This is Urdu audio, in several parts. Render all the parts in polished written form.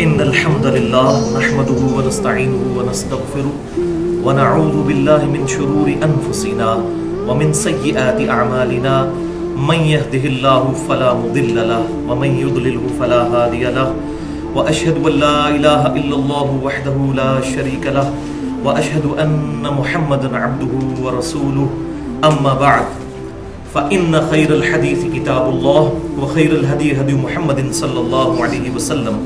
إن الحمد لله نحمده ونستعينه ونستغفره ونعوذ بالله من شرور أنفسنا ومن سيئات أعمالنا من يهده الله فلا مضل له ومن يضلله فلا هادي له وأشهد أن لا إله إلا الله وحده لا شريك له وأشهد أن محمدا عبده ورسوله أما بعد فإن خير الحديث كتاب الله وخير الهدي هدي محمد صلى الله عليه وسلم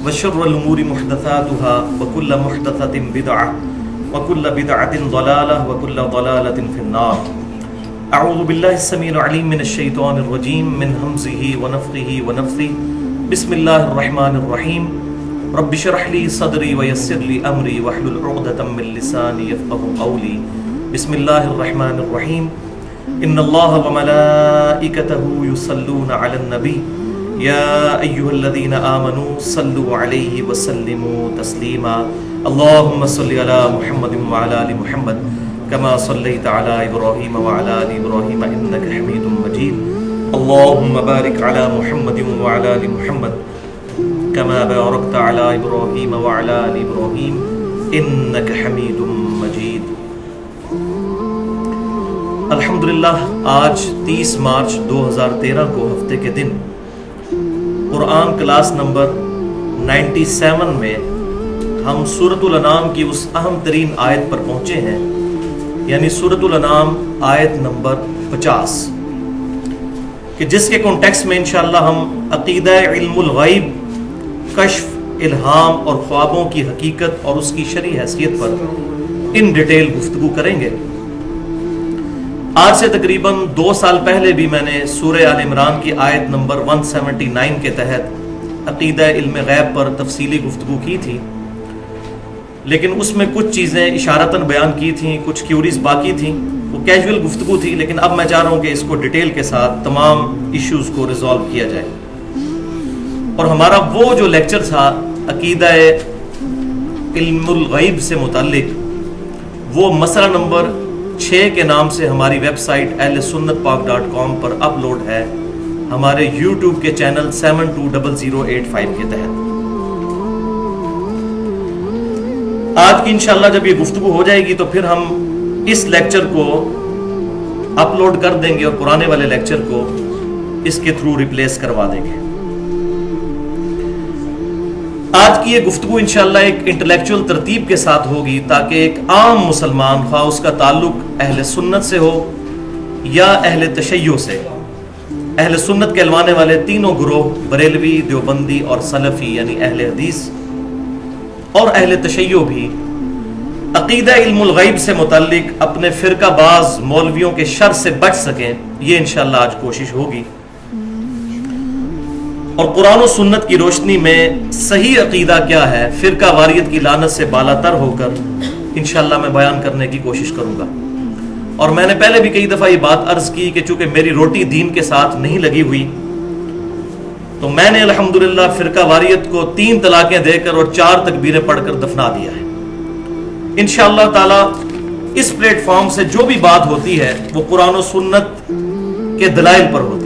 وشر الأمور محدثاتها وكل محدثة بدعة وكل بدعة ضلالة وكل ضلالة في النار. أعوذ بالله السميع العليم من الشيطان الرجيم من همزه ونفخه ونفثه. بسم الله الرحمن الرحيم. رب اشرح لي صدري ويسر لي أمري واحلل عقدة من لساني يفقهوا قولي. بسم الله الرحمن الرحيم. إن الله وملائكته يصلون على النبي يا أيها الذين آمنوا صلوا عليه وسلموا تسليما. اللهم صل على محمد وعلى آل محمد كما صليت على إبراهيم وعلى آل إبراهيم إنك حميد مجيد. اللهم بارك على محمد وعلى آل محمد كما باركت على إبراهيم وعلى آل إبراهيم إنك حميد مجيد. الحمدللہ آج 30 مارچ 2013 کو ہفتے کے دن قرآن کلاس نمبر 97 میں ہم سورۃ الانعام کی اس اہم ترین آیت پر پہنچے ہیں، یعنی سورۃ الانعام آیت نمبر 50، کہ جس کے کانٹیکسٹ میں انشاءاللہ ہم عقیدہ علم الغیب، کشف، الہام اور خوابوں کی حقیقت اور اس کی شرعی حیثیت پر ان ڈیٹیل گفتگو کریں گے۔ آج سے تقریباً 2 سال پہلے بھی میں نے سورہ آل عمران کی آیت نمبر 179 کے تحت عقیدہ علم غیب پر تفصیلی گفتگو کی تھی، لیکن اس میں کچھ چیزیں اشارتاً بیان کی تھیں، کچھ کیوریز باقی تھیں، وہ کیجول گفتگو تھی، لیکن اب میں چاہ رہا ہوں کہ اس کو ڈیٹیل کے ساتھ تمام ایشوز کو ریزالو کیا جائے۔ اور ہمارا وہ جو لیکچر تھا عقیدہ علم الغیب سے متعلق، وہ مسئلہ نمبر 6 کے نام سے ہماری ویب سائٹ ahlsunnatpak.com پر اپلوڈ ہے، ہمارے یوٹیوب کے چینل 720085 کے تحت۔ آج کی انشاءاللہ جب یہ گفتگو ہو جائے گی تو پھر ہم اس لیکچر کو اپلوڈ کر دیں گے اور پرانے والے لیکچر کو اس کے تھرو ریپلیس کروا دیں گے۔ آج کی یہ گفتگو انشاءاللہ ایک انٹلیکچوئل ترتیب کے ساتھ ہوگی تاکہ ایک عام مسلمان، خواہ اس کا تعلق اہل سنت سے ہو یا اہل تشیع سے، اہل سنت کہلوانے والے تینوں گروہ بریلوی، دیوبندی اور سلفی یعنی اہل حدیث، اور اہل تشیع بھی عقیدہ علم الغیب سے متعلق اپنے فرقہ باز مولویوں کے شر سے بچ سکیں، یہ انشاءاللہ آج کوشش ہوگی۔ اور قرآن و سنت کی روشنی میں صحیح عقیدہ کیا ہے، فرقہ واریت کی لعنت سے بالا تر ہو کر انشاءاللہ میں بیان کرنے کی کوشش کروں گا۔ اور میں نے پہلے بھی کئی دفعہ یہ بات عرض کی کہ چونکہ میری روٹی دین کے ساتھ نہیں لگی ہوئی، تو میں نے الحمدللہ فرقہ واریت کو 3 طلاقیں دے کر اور 4 تکبیریں پڑھ کر دفنا دیا ہے۔ انشاءاللہ تعالی اس پلیٹ فارم سے جو بھی بات ہوتی ہے وہ قرآن و سنت کے دلائل پر ہوتی ہے۔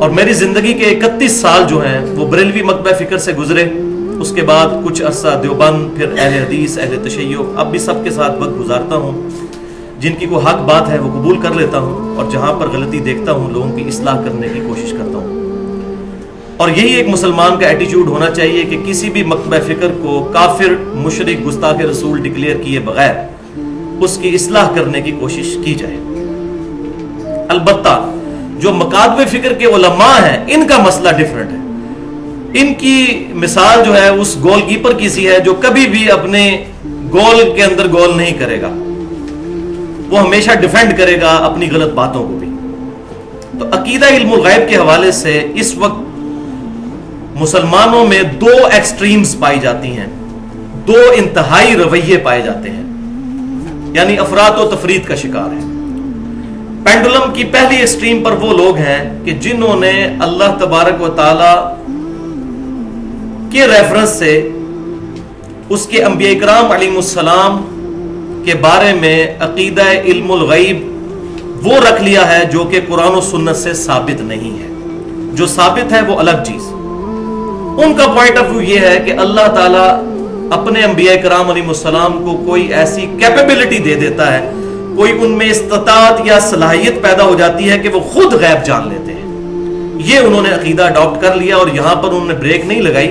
اور میری زندگی کے 31 سال جو ہیں وہ بریلوی مکتبہ فکر سے گزرے، اس کے بعد کچھ عرصہ دیوبند، پھر اہل حدیث، اہل تشیع، اب بھی سب کے ساتھ وقت گزارتا ہوں۔ جن کی کوئی حق بات ہے وہ قبول کر لیتا ہوں، اور جہاں پر غلطی دیکھتا ہوں لوگوں کی اصلاح کرنے کی کوشش کرتا ہوں۔ اور یہی ایک مسلمان کا ایٹیچیوڈ ہونا چاہیے کہ کسی بھی مکتبہ فکر کو کافر، مشرک، گستاخ رسول ڈکلیئر کیے بغیر اس کی اصلاح کرنے کی کوشش کی جائے۔ البتہ جو مکاتب فکر کے علماء ہیں ان کا مسئلہ ڈیفرنٹ ہے۔ ان کی مثال جو ہے اس گول کیپر کی سی ہے جو کبھی بھی اپنے گول کے اندر گول نہیں کرے گا، وہ ہمیشہ ڈیفینڈ کرے گا اپنی غلط باتوں کو بھی۔ تو عقیدہ علم الغیب کے حوالے سے اس وقت مسلمانوں میں 2 ایکسٹریمز پائی جاتی ہیں، 2 انتہائی رویے پائے جاتے ہیں، یعنی افراط و تفریط کا شکار ہے۔ پینڈولم کی پہلی ایکسٹریم پر وہ لوگ ہیں کہ جنہوں نے اللہ تبارک و تعالی کے ریفرنس سے اس کے انبیاء کرام علیہ السلام کے بارے میں عقیدہ علم الغیب وہ رکھ لیا ہے جو کہ قرآن و سنت سے ثابت نہیں ہے۔ جو ثابت ہے وہ الگ چیز، ان کا پوائنٹ آف ویو یہ ہے کہ اللہ تعالیٰ اپنے انبیاء کرام علیہ السلام کو کوئی ایسی کیپیبلٹی دے دیتا ہے، کوئی ان میں استطاعت یا صلاحیت پیدا ہو جاتی ہے کہ وہ خود غیب جان لیتے ہیں. یہ انہوں نے عقیدہ اڈاپٹ کر لیا، اور یہاں پر انہوں نے بریک نہیں لگائی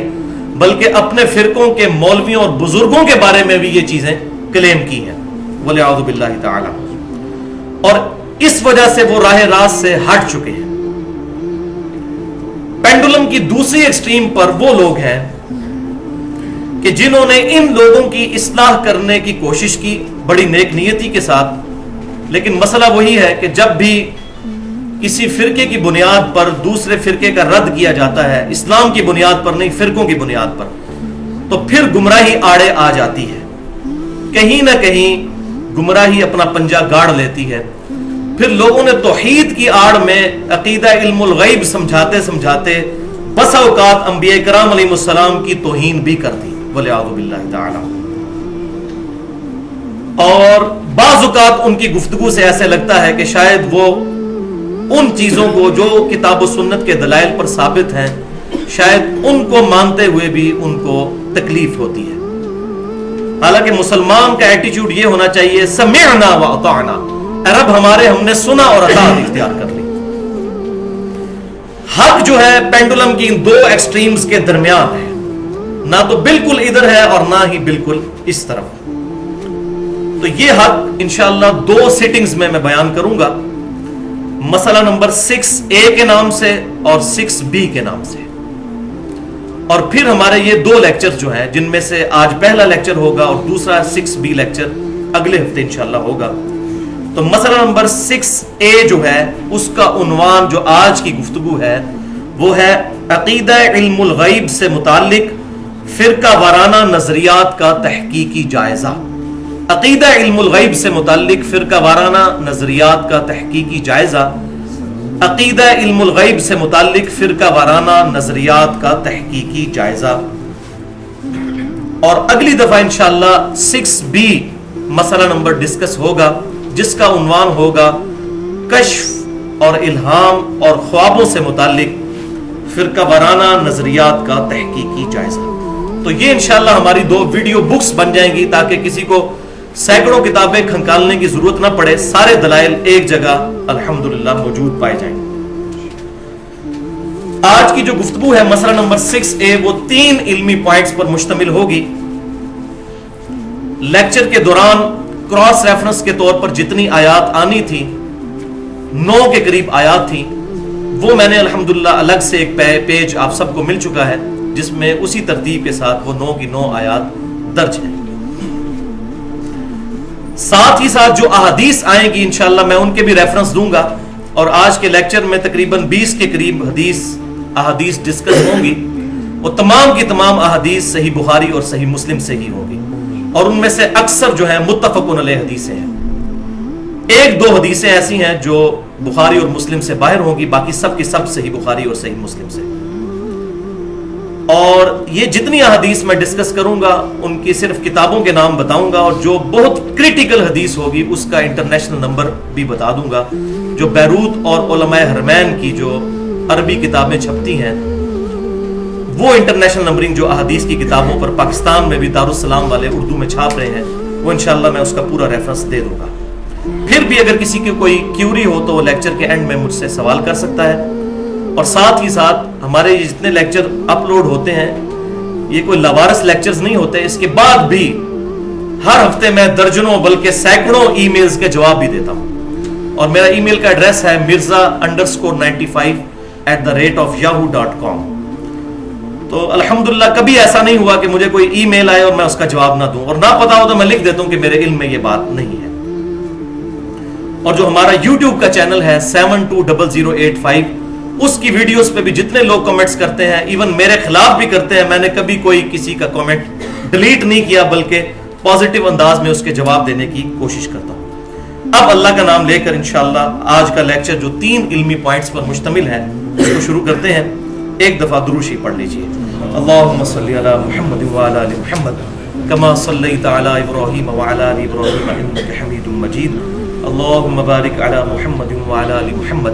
بلکہ اپنے فرقوں کے مولویوں اور بزرگوں کے بارے میں بھی یہ چیزیں کلیم کی ہیں، وَلِعَوْذُ بِاللَّهِ تَعَالَى. اور اس وجہ سے وہ راہ راست سے ہٹ چکے ہیں. پینڈولم کی دوسری ایکسٹریم پر وہ لوگ ہیں کہ جنہوں نے ان لوگوں کی اصلاح کرنے کی کوشش کی بڑی نیک نیتی کے ساتھ، لیکن مسئلہ وہی ہے کہ جب بھی کسی فرقے کی بنیاد پر دوسرے فرقے کا رد کیا جاتا ہے، اسلام کی بنیاد پر نہیں، فرقوں کی بنیاد پر، تو پھر گمراہی آڑے آ جاتی ہے. کہیں نہ کہیں گمراہی اپنا پنجہ گاڑ لیتی ہے. پھر لوگوں نے توحید کی آڑ میں عقیدہ علم الغیب سمجھاتے سمجھاتے بسا اوقات انبیاء کرام علیہ السلام کی توہین بھی کر دی، وَلِعَوْذُ بِاللَّهِ تَعَالَى. اور بعض اوقات ان کی گفتگو سے ایسے لگتا ہے کہ شاید وہ ان چیزوں کو جو کتاب و سنت کے دلائل پر ثابت ہیں، شاید ان کو مانتے ہوئے بھی ان کو تکلیف ہوتی ہے. حالانکہ مسلمان کا ایٹیچیوڈ یہ ہونا چاہیے سمعنا واطعنا، اے رب ہمارے، ہم نے سنا اور اطاعت اختیار کر لی. حق جو ہے پینڈولم کی ان دو ایکسٹریمز کے درمیان ہے، نہ تو بالکل ادھر ہے اور نہ ہی بالکل اس طرف. تو یہ حق انشاءاللہ 2 سیٹنگز میں بیان کروں گا، مسئلہ نمبر 6A کے نام سے اور 6B کے نام سے. اور پھر ہمارے یہ 2 لیکچر جو ہیں، جن میں سے آج پہلا لیکچر ہوگا اور دوسرا 6B لیکچر اگلے ہفتے انشاءاللہ ہوگا. تو مسئلہ نمبر 6A جو ہے اس کا عنوان جو آج کی گفتگو ہے وہ ہے عقیدہ علم الغیب سے متعلق فرقہ وارانہ نظریات کا تحقیقی جائزہ. عقیدہ علم الغیب سے متعلق فرقہ وارانہ نظریات کا تحقیقی جائزہ. عقیدہ علم الغیب سے متعلق فرقہ وارانہ نظریات کا تحقیقی جائزہ. اور اگلی دفعہ انشاءاللہ 6B مسئلہ نمبر ڈسکس ہوگا، جس کا عنوان ہوگا کشف اور الہام اور خوابوں سے متعلق فرقہ وارانہ نظریات کا تحقیقی جائزہ. تو یہ انشاءاللہ ہماری 2 ویڈیو بکس بن جائیں گی تاکہ کسی کو سینکڑوں کتابیں کھنگالنے کی ضرورت نہ پڑے، سارے دلائل ایک جگہ الحمدللہ موجود پائے جائیں. آج کی جو گفتگو ہے مسئلہ نمبر 6A وہ 3 علمی پوائنٹس پر مشتمل ہوگی. لیکچر کے دوران کراس ریفرنس کے طور پر جتنی آیات آنی تھی 9 کے قریب آیات تھیں، وہ میں نے الحمدللہ الگ سے ایک پیج آپ سب کو مل چکا ہے جس میں اسی ترتیب کے ساتھ وہ 9 کی 9 آیات درج ہیں. ساتھ ہی ساتھ جو احادیث آئیں گی انشاءاللہ میں ان کے بھی ریفرنس دوں گا، اور آج کے لیکچر میں تقریباً 20 کے قریب احادیث ڈسکس ہوں گی. وہ تمام کی تمام احادیث صحیح بخاری اور صحیح مسلم سے ہی ہوگی، اور ان میں سے اکثر جو ہیں متفقن علیہ حدیثیں ہیں. 1-2 حدیثیں ایسی ہیں جو بخاری اور مسلم سے باہر ہوں گی، باقی سب کی سب صحیح بخاری اور صحیح مسلم سے. اور یہ جتنی احادیث میں ڈسکس کروں گا ان کی صرف کتابوں کے نام بتاؤں گا، اور جو بہت کریٹیکل حدیث ہوگی اس کا انٹرنیشنل نمبر بھی بتا دوں گا. جو بیروت اور علماء حرمین کی جو عربی کتابیں چھپتی ہیں وہ انٹرنیشنل نمبرنگ جو احادیث کی کتابوں پر پاکستان میں بھی دارالسلام والے اردو میں چھاپ رہے ہیں، وہ انشاءاللہ میں اس کا پورا ریفرنس دے دوں گا. پھر بھی اگر کسی کی کوئی کیوری ہو تو وہ لیکچر کے اینڈ میں مجھ سے سوال کر سکتا ہے. اور ساتھ ہی ساتھ ہمارے یہ جتنے لیکچر اپلوڈ ہوتے ہیں یہ کوئی لاوارث لیکچرز نہیں ہوتے، اس کے بعد بھی ہر ہفتے میں درجنوں بلکہ سینکڑوں ای میلز کے جواب بھی دیتا ہوں. اور میرا ای میل کا ایڈریس ہے mirza_95@yahoo.com. تو الحمدللہ کبھی ایسا نہیں ہوا کہ مجھے کوئی ای میل آئے اور میں اس کا جواب نہ دوں، اور نہ پتا ہو تو میں لکھ دیتا ہوں کہ میرے علم میں یہ بات نہیں ہے. اور جو ہمارا یوٹیوب کا چینل ہے 720085، اس کی ویڈیوز پہ بھی جتنے لوگ کمنٹس کرتے ہیں، ایون میرے خلاف بھی کرتے ہیں، میں نے کبھی کوئی کسی کا کمنٹ ڈیلیٹ نہیں کیا بلکہ پازیٹیو انداز میں اس کے جواب دینے کی کوشش کرتا ہوں. اب اللہ کا نام لے کر انشاءاللہ آج کا لیکچر جو 3 علمی پوائنٹس پر مشتمل ہے اس کو شروع کرتے ہیں. ایک دفعہ درود شریف پڑھ لیجئے. اللہم صلی علی محمد وعلی آل محمد کما صلیت علی ابراہیم وعلی آل ابراہیم انک حمید مجید. اللہم بارک علی محمد وعلی آل محمد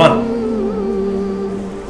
1,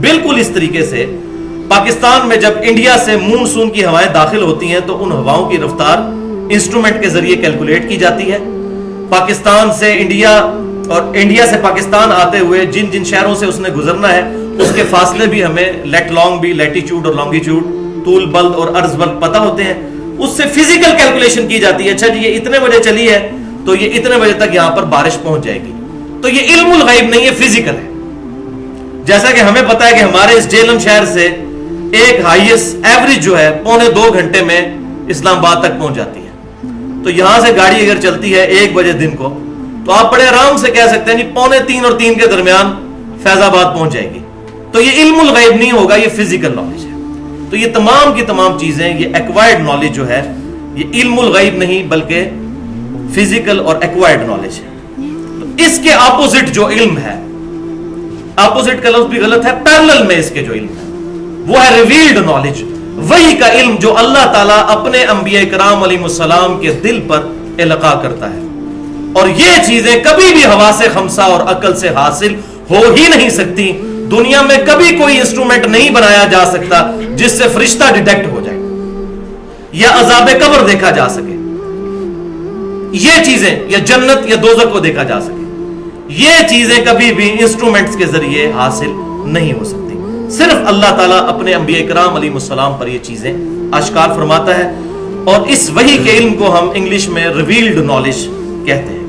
بالکل اس طریقے سے پاکستان میں جب انڈیا سے مونسون کی ہوائیں داخل ہوتی ہیں تو ان ہواؤں کی رفتار انسٹرومنٹ کے ذریعے کیلکولیٹ کی جاتی ہے. پاکستان سے انڈیا اور انڈیا سے پاکستان آتے ہوئے جن جن شہروں سے اس نے گزرنا ہے اس کے فاصلے بھی ہمیں لیٹ لانگ بھی لیٹیچیوڈ اور لانگیچیوڈ طول بلد اور عرض بلد پتہ ہوتے ہیں. اس سے فزیکل کیلکولیشن کی جاتی ہے. اچھا جی یہ اتنے بجے چلی ہے تو یہ اتنے بجے تک یہاں پر بارش پہنچ جائے گی. تو یہ علم الغیب نہیں ہے, فزیکل ہے. جیسا کہ ہمیں پتا ہے کہ ہمارے اس جیلم شہر سے ایک ہائیسٹ ایوریج جو ہے 1.25 گھنٹے میں اسلام آباد تک پہنچ جاتی ہے. تو یہاں سے گاڑی اگر چلتی ہے 1 بجے دن کو تو آپ بڑے آرام سے کہہ سکتے ہیں جی 2:45 اور 3 کے درمیان فیض آباد پہنچ جائے گی. تو یہ علم الغیب نہیں ہوگا, یہ فزیکل نالج ہے. تو یہ تمام کی تمام چیزیں, یہ ایکوائرڈ نالج جو ہے یہ علم الغیب نہیں بلکہ فزیکل اور ایکوائرڈ نالج ہے. تو اس کے اپوزٹ جو علم ہے, اپوزٹ کا لفظ بھی غلط ہے, پیرلل میں اس کے جو علم ہے وہ ہے ریویلڈ نالج, وہی کا علم جو اللہ تعالیٰ اپنے انبیاء کرام علیہ السلام کے دل پر القاء کرتا ہے. اور یہ چیزیں کبھی بھی حواس خمسہ اور عقل سے حاصل ہو ہی نہیں سکتی. دنیا میں کبھی کوئی انسٹرومنٹ نہیں بنایا جا سکتا جس سے فرشتہ ڈیٹیکٹ ہو جائے یا عذاب قبر دیکھا جا سکے. یہ چیزیں یا جنت یا دوزخ کو دیکھا جا سکے, یہ چیزیں کبھی بھی انسٹرومنٹس کے ذریعے حاصل نہیں ہو سکتی. صرف اللہ تعالیٰ اپنے انبیاء کرام علیہ السلام پر یہ چیزیں اشکار فرماتا ہے. اور اس وحی کے علم کو ہم انگلش میں ریویلڈ نالج کہتے ہیں.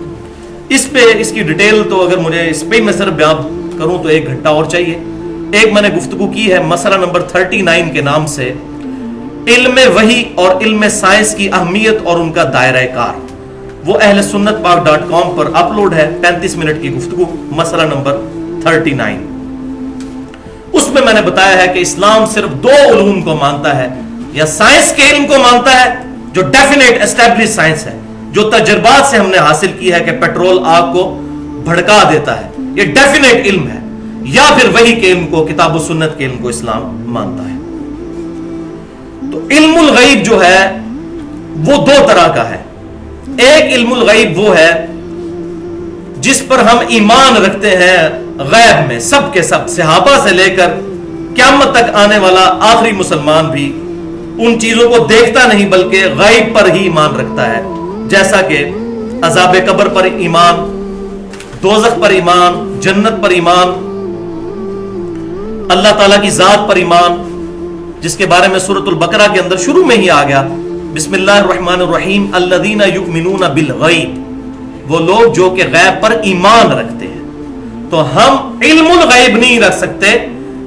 اس پہ اس کی ڈیٹیل تو اگر مجھے اس پہ میں صرف بیان کروں تو 1 گھنٹہ اور چاہیے. ایک میں نے گفتگو کی ہے مسئلہ نمبر 39 کے نام سے, علم وحی اور علم سائنس کی اہمیت اور ان کا دائرہ کار. وہ اہل سنت پاک.com پر اپلوڈ ہے, 35 منٹ کی گفتگو, مسئلہ نمبر 39. اس میں میں نے بتایا ہے کہ اسلام صرف 2 علوم کو مانتا ہے, یا سائنس کے علم کو مانتا ہے جو ڈیفینیٹ اسٹیبلش سائنس ہے, جو تجربات سے ہم نے حاصل کی ہے کہ پیٹرول آگ کو بھڑکا دیتا ہے, یہ ڈیفینیٹ علم ہے, یا پھر وحی کے علم کو, کتاب و سنت کے علم کو اسلام مانتا ہے. تو علم الغیب جو ہے وہ 2 طرح کا ہے. ایک علم الغیب وہ ہے جس پر ہم ایمان رکھتے ہیں غیب میں, سب کے سب صحابہ سے لے کر قیامت تک آنے والا آخری مسلمان بھی ان چیزوں کو دیکھتا نہیں بلکہ غیب پر ہی ایمان رکھتا ہے. جیسا کہ عذاب قبر پر ایمان, دوزخ پر ایمان, جنت پر ایمان, اللہ تعالیٰ کی ذات پر ایمان, جس کے بارے میں سورۃ البقرہ کے اندر شروع میں ہی آ گیا, بسم اللہ الرحمن الرحیم, الذین یؤمنون بالغیب, وہ لوگ جو کہ غیب پر ایمان رکھتے ہیں. تو ہم علم الغیب نہیں رکھ سکتے.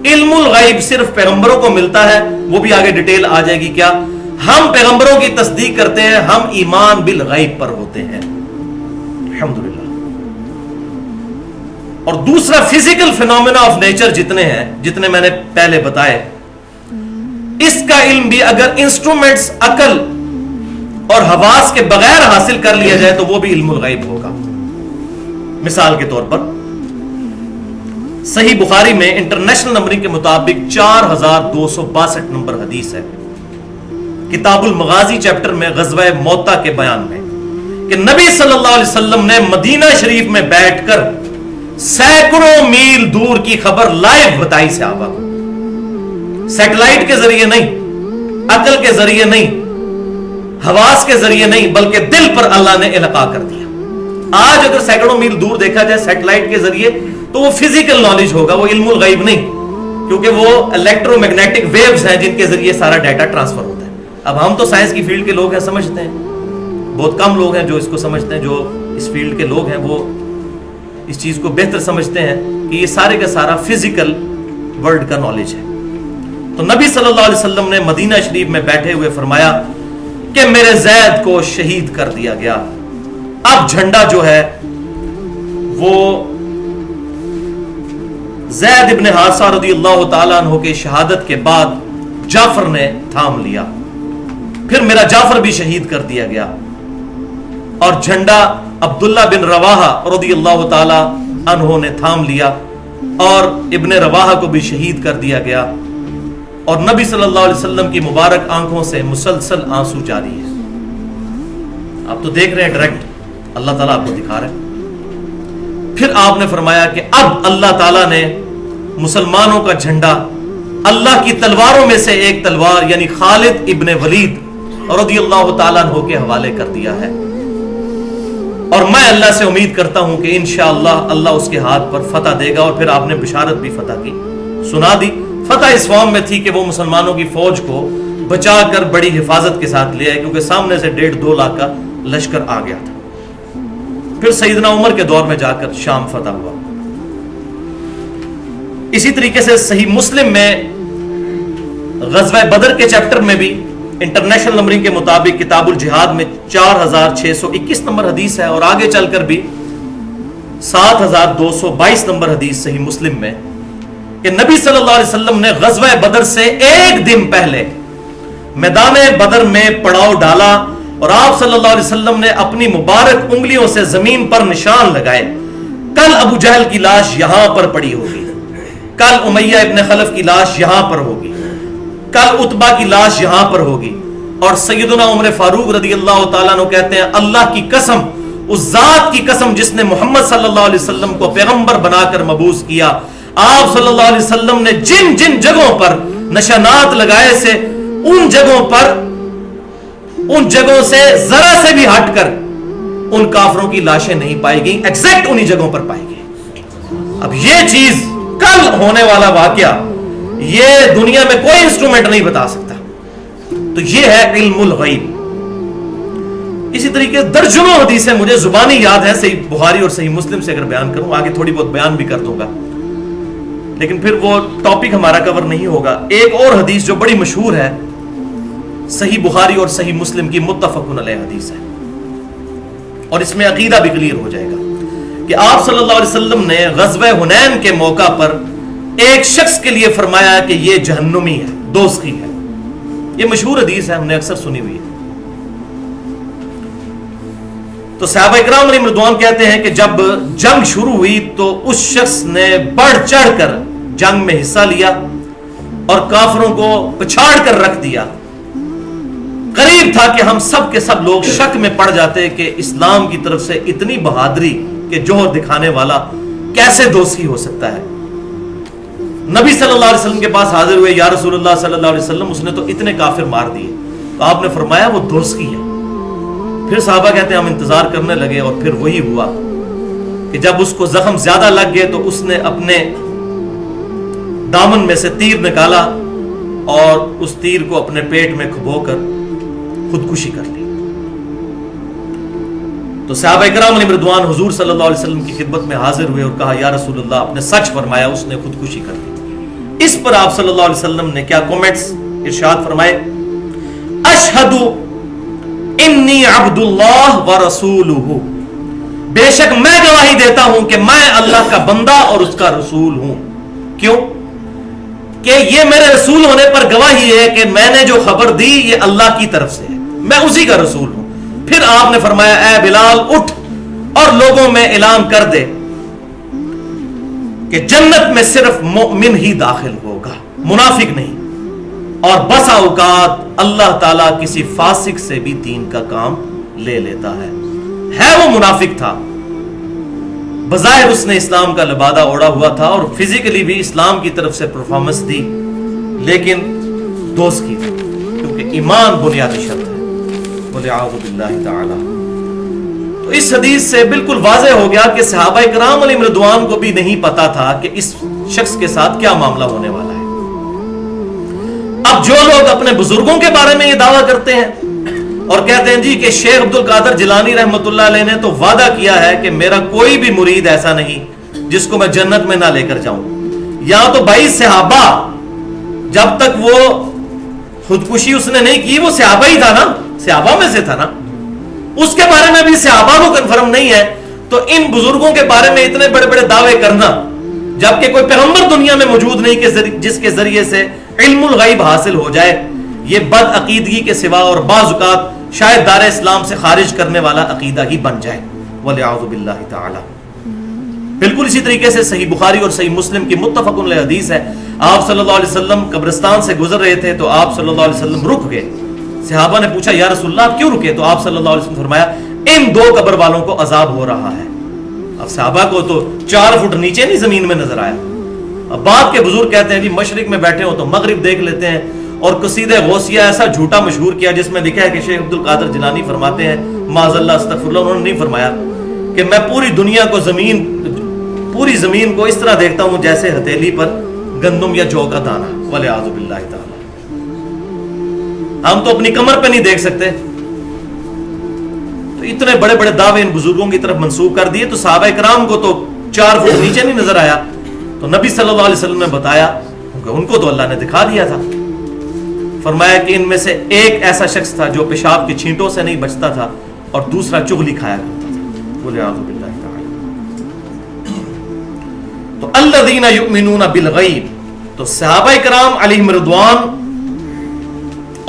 علم الغیب صرف پیغمبروں کو ملتا ہے, وہ بھی آگے ڈیٹیل آ جائے گی کیا. ہم پیغمبروں کی تصدیق کرتے ہیں, ہم ایمان بالغیب پر ہوتے ہیں, الحمدللہ. اور دوسرا فزیکل فینومینا آف نیچر جتنے ہیں, جتنے میں نے پہلے بتائے, اس کا علم بھی اگر انسٹرومنٹس عقل اور حواس کے بغیر حاصل کر لیا جائے تو وہ بھی علم الغیب ہوگا. مثال کے طور پر صحیح بخاری میں انٹرنیشنل نمبرنگ کے مطابق 4262 نمبر حدیث ہے, کتاب المغازی چیپٹر میں غزوہ موتا کے بیان میں, کہ نبی صلی اللہ علیہ وسلم نے مدینہ شریف میں بیٹھ کر سینکڑوں میل دور کی خبر لائیو بتائی صحابہ کو. سیٹلائٹ کے ذریعے نہیں, عقل کے ذریعے نہیں, حواس کے ذریعے نہیں, بلکہ دل پر اللہ نے القاء کر دیا. آج اگر سینکڑوں میل دور دیکھا جائے سیٹلائٹ کے ذریعے تو وہ فزیکل نالج ہوگا, وہ علم الغیب نہیں, کیونکہ وہ الیکٹرو میگنیٹک ویوز ہیں جن کے ذریعے سارا ڈیٹا ٹرانسفر ہوتا ہے. اب ہم تو سائنس کی فیلڈ کے لوگ ہیں, سمجھتے ہیں, بہت کم لوگ ہیں جو اس کو سمجھتے ہیں. جو اس فیلڈ کے لوگ ہیں وہ اس چیز کو بہتر سمجھتے ہیں کہ یہ سارے کا سارا فزیکل ورلڈ کا نالج ہے. تو نبی صلی اللہ علیہ وسلم نے مدینہ شریف میں بیٹھے ہوئے فرمایا کہ میرے زید کو شہید کر دیا گیا. اب جھنڈا جو ہے وہ زید ابن حارثہ رضی اللہ تعالیٰ عنہ کے شہادت کے بعد جعفر نے تھام لیا, پھر میرا جعفر بھی شہید کر دیا گیا, اور جھنڈا عبداللہ بن رواحہ رضی اللہ تعالیٰ عنہ نے تھام لیا, اور ابن رواحہ کو بھی شہید کر دیا گیا. اور نبی صلی اللہ علیہ وسلم کی مبارک آنکھوں سے مسلسل آنسو جاری ہے. آپ تو دیکھ رہے ہیں ڈائریکٹ, اللہ تعالیٰ آپ کو دکھا رہے ہیں. پھر آپ نے فرمایا کہ اب اللہ تعالیٰ نے مسلمانوں کا جھنڈا اللہ کی تلواروں میں سے ایک تلوار یعنی خالد ابن ولید رضی اللہ تعالیٰ عنہ کے حوالے کر دیا ہے، اور میں اللہ سے امید کرتا ہوں کہ انشاءاللہ اللہ اس کے ہاتھ پر فتح دے گا۔ اور پھر آپ نے بشارت بھی فتح کی سنا دی۔ فتح اس فارم میں تھی کہ وہ مسلمانوں کی فوج کو بچا کر بڑی حفاظت کے ساتھ لے آئے، کیونکہ سامنے سے 1.5-2 لاکھ کا لشکر آ گیا تھا۔ پھر سیدنا عمر کے دور میں جا کر شام فتح ہوا۔ اسی طریقے سے صحیح مسلم میں غزوہ بدر کے چیپٹر میں بھی انٹرنیشنل نمبرنگ کے مطابق کتاب الجہاد میں 4621 نمبر حدیث ہے، اور آگے چل کر بھی 7222 نمبر حدیث صحیح مسلم میں کہ نبی صلی اللہ علیہ وسلم نے غزوہ بدر سے ایک دن پہلے میدان بدر میں پڑاؤ ڈالا، اور آپ صلی اللہ علیہ وسلم نے اپنی مبارک انگلیوں سے زمین پر نشان لگائے، کل ابو جہل کی لاش یہاں پر پڑی ہوگی، کل امیہ ابن خلف کی لاش یہاں پر ہوگی، کل عتبہ کی لاش یہاں پر ہوگی۔ اور سیدنا عمر فاروق رضی اللہ تعالیٰ عنہ کہتے ہیں اللہ کی قسم، اس ذات کی قسم جس نے محمد صلی اللہ علیہ وسلم کو پیغمبر بنا کر مبعوث کیا، آپ صلی اللہ علیہ وسلم نے جن جن جگہوں پر نشانات لگائے سے ان جگہوں سے ذرا سے بھی ہٹ کر ان کافروں کی لاشیں نہیں پائی گئیں، ایگزیکٹ انہی جگہوں پر پائی گئی۔ اب یہ چیز کل ہونے والا واقعہ یہ دنیا میں کوئی انسٹرومنٹ نہیں بتا سکتا، تو یہ ہے علم الغیب۔ اسی طریقے درجنوں حدیثیں مجھے زبانی یاد ہے صحیح بخاری اور صحیح مسلم سے، اگر بیان کروں آگے تھوڑی بہت بیان بھی کر دوں گا، لیکن پھر وہ ٹاپک ہمارا کور نہیں ہوگا۔ ایک اور حدیث جو بڑی مشہور ہے، صحیح بخاری اور صحیح مسلم کی متفق علیہ حدیث ہے، اور اس میں عقیدہ بھی کلیئر ہو جائے گا کہ آپ صلی اللہ علیہ وسلم نے غزوہ حنین کے موقع پر ایک شخص کے لیے فرمایا کہ یہ جہنمی ہے، دوزخی ہے۔ یہ مشہور حدیث ہے، ہم نے اکثر سنی ہوئی ہے۔ تو صحابہ اکرام علیہم رضوان کہتے ہیں کہ جب جنگ شروع ہوئی تو اس شخص نے بڑھ چڑھ کر جنگ میں حصہ لیا اور کافروں کو پچھاڑ کر رکھ دیا۔ قریب تھا کہ ہم سب کے سب لوگ شک میں پڑ جاتے کہ اسلام کی طرف سے اتنی بہادری کے جوہر دکھانے والا کیسے دوزخی ہو سکتا ہے۔ نبی صلی اللہ علیہ وسلم کے پاس حاضر ہوئے، یا رسول اللہ صلی اللہ علیہ وسلم اس نے تو اتنے کافر مار دیے، تو آپ نے فرمایا وہ دوزخی ہے۔ پھر صحابہ کہتے ہیں ہم انتظار کرنے لگے، اور پھر وہی ہوا کہ جب اس کو زخم زیادہ لگ گئے تو اس نے اپنے دامن میں سے تیر نکالا اور اس تیر کو اپنے پیٹ میں کھبو کر خودکشی کر لی۔ تو صحابہ کرام علیہ رضوان حضور صلی اللہ علیہ وسلم کی خدمت میں حاضر ہوئے اور کہا یا رسول اللہ، آپ نے سچ فرمایا، اس نے خودکشی کر لی۔ اس پر آپ صلی اللہ علیہ وسلم نے کیا کومنٹس ارشاد فرمائے؟ اشہد انی عبد اللہ ورسولہ، بے شک میں گواہی دیتا ہوں کہ میں اللہ کا بندہ اور اس کا رسول ہوں۔ کیوں؟ کہ یہ میرے رسول ہونے پر گواہی ہے کہ میں نے جو خبر دی یہ اللہ کی طرف سے ہے، میں اسی کا رسول ہوں۔ پھر آپ نے فرمایا اے بلال اٹھ اور لوگوں میں اعلان کر دے کہ جنت میں صرف مومن ہی داخل ہوگا، منافق نہیں۔ اور بسا اوقات اللہ تعالیٰ کسی فاسق سے بھی دین کا کام لے لیتا ہے وہ منافق تھا، بظاہر اس نے اسلام کا لبادہ اوڑا ہوا تھا اور فزیکلی بھی اسلام کی طرف سے پرفارمنس دی، لیکن دوست کی تھی، کیونکہ ایمان بنیادی شرط ہے۔ وَلِعَاذُ بِاللَّهِ تعالی۔ تو اس حدیث سے بالکل واضح ہو گیا کہ صحابہ کرام علیہم رضوان کو بھی نہیں پتا تھا کہ اس شخص کے ساتھ کیا معاملہ ہونے والا ہے۔ اب جو لوگ اپنے بزرگوں کے بارے میں یہ دعویٰ کرتے ہیں اور کہتے ہیں جی کہ شیخ عبد القادر جیلانی رحمۃ اللہ علیہ نے تو وعدہ کیا ہے کہ میرا کوئی بھی مرید ایسا نہیں جس کو میں جنت میں نہ لے کر جاؤں، یا تو بھائی صحابہ جب تک وہ خودکشی اس نے نہیں کی وہ صحابہ ہی تھا نا، صحابہ میں سے تھا نا، اس کے بارے میں بھی صحابہ کو کنفرم نہیں ہے، تو ان بزرگوں کے بارے میں اتنے بڑے بڑے دعوے کرنا جبکہ کوئی پیغمبر دنیا میں موجود نہیں کہ جس کے ذریعے سے علم الغیب حاصل ہو جائے، یہ بد عقیدگی کے سوا اور بعض اوقات شاید دار اسلام سے خارج کرنے والا عقیدہ ہی بن جائے، وَلِعَاذُ بِاللَّهِ تعالی۔ بالکل اسی طریقے سے صحیح بخاری اور صحیح مسلم کی متفق علیہ حدیث ہے، آپ صلی اللہ علیہ وسلم قبرستان سے گزر رہے تھے تو آپ صلی اللہ علیہ وسلم رک گئے۔ صحابہ نے پوچھا یا رسول اللہ آپ کیوں رکے؟ تو آپ صلی اللہ علیہ وسلم فرمایا ان دو قبر والوں کو عذاب ہو رہا ہے۔ اب صحابہ کو تو 4 فٹ نیچے نہیں زمین میں نظر آیا، بعد کے بزرگ کہتے ہیں جی مشرق میں بیٹھے ہو تو مغرب دیکھ لیتے ہیں. اور قصیدہ غوثیہ ایسا جھوٹا مشہور کیا جس میں لکھا ہے کہ شیخ عبد القادر جیلانی فرماتے ہیں معاذ اللہ استغفر اللہ، انہوں نے نہیں فرمایا کہ میں پوری دنیا کو پوری زمین کو اس طرح دیکھتا ہوں جیسے ہتھیلی پر گندم یا جو کا دانہ. والعیاذ باللہ تعالی. ہم تو اپنی کمر پہ نہیں دیکھ سکتے. تو اتنے بڑے بڑے دعوے ان بزرگوں کی طرف منسوب کر دیے. تو صحابہ کرام کو تو 4 فٹ نیچے نہیں نظر آیا، تو نبی صلی اللہ علیہ وسلم نے بتایا کہ ان کو تو اللہ نے دکھا دیا تھا. فرمایا کہ ان میں سے ایک ایسا شخص تھا جو پیشاب کی چھینٹوں سے نہیں بچتا تھا اور دوسرا چغلی کھایا کرتا تھا. بولے اعوذ باللہ تعالی. تو الذین یؤمنون بالغیب، تو صحابہ کرام علیہم رضوان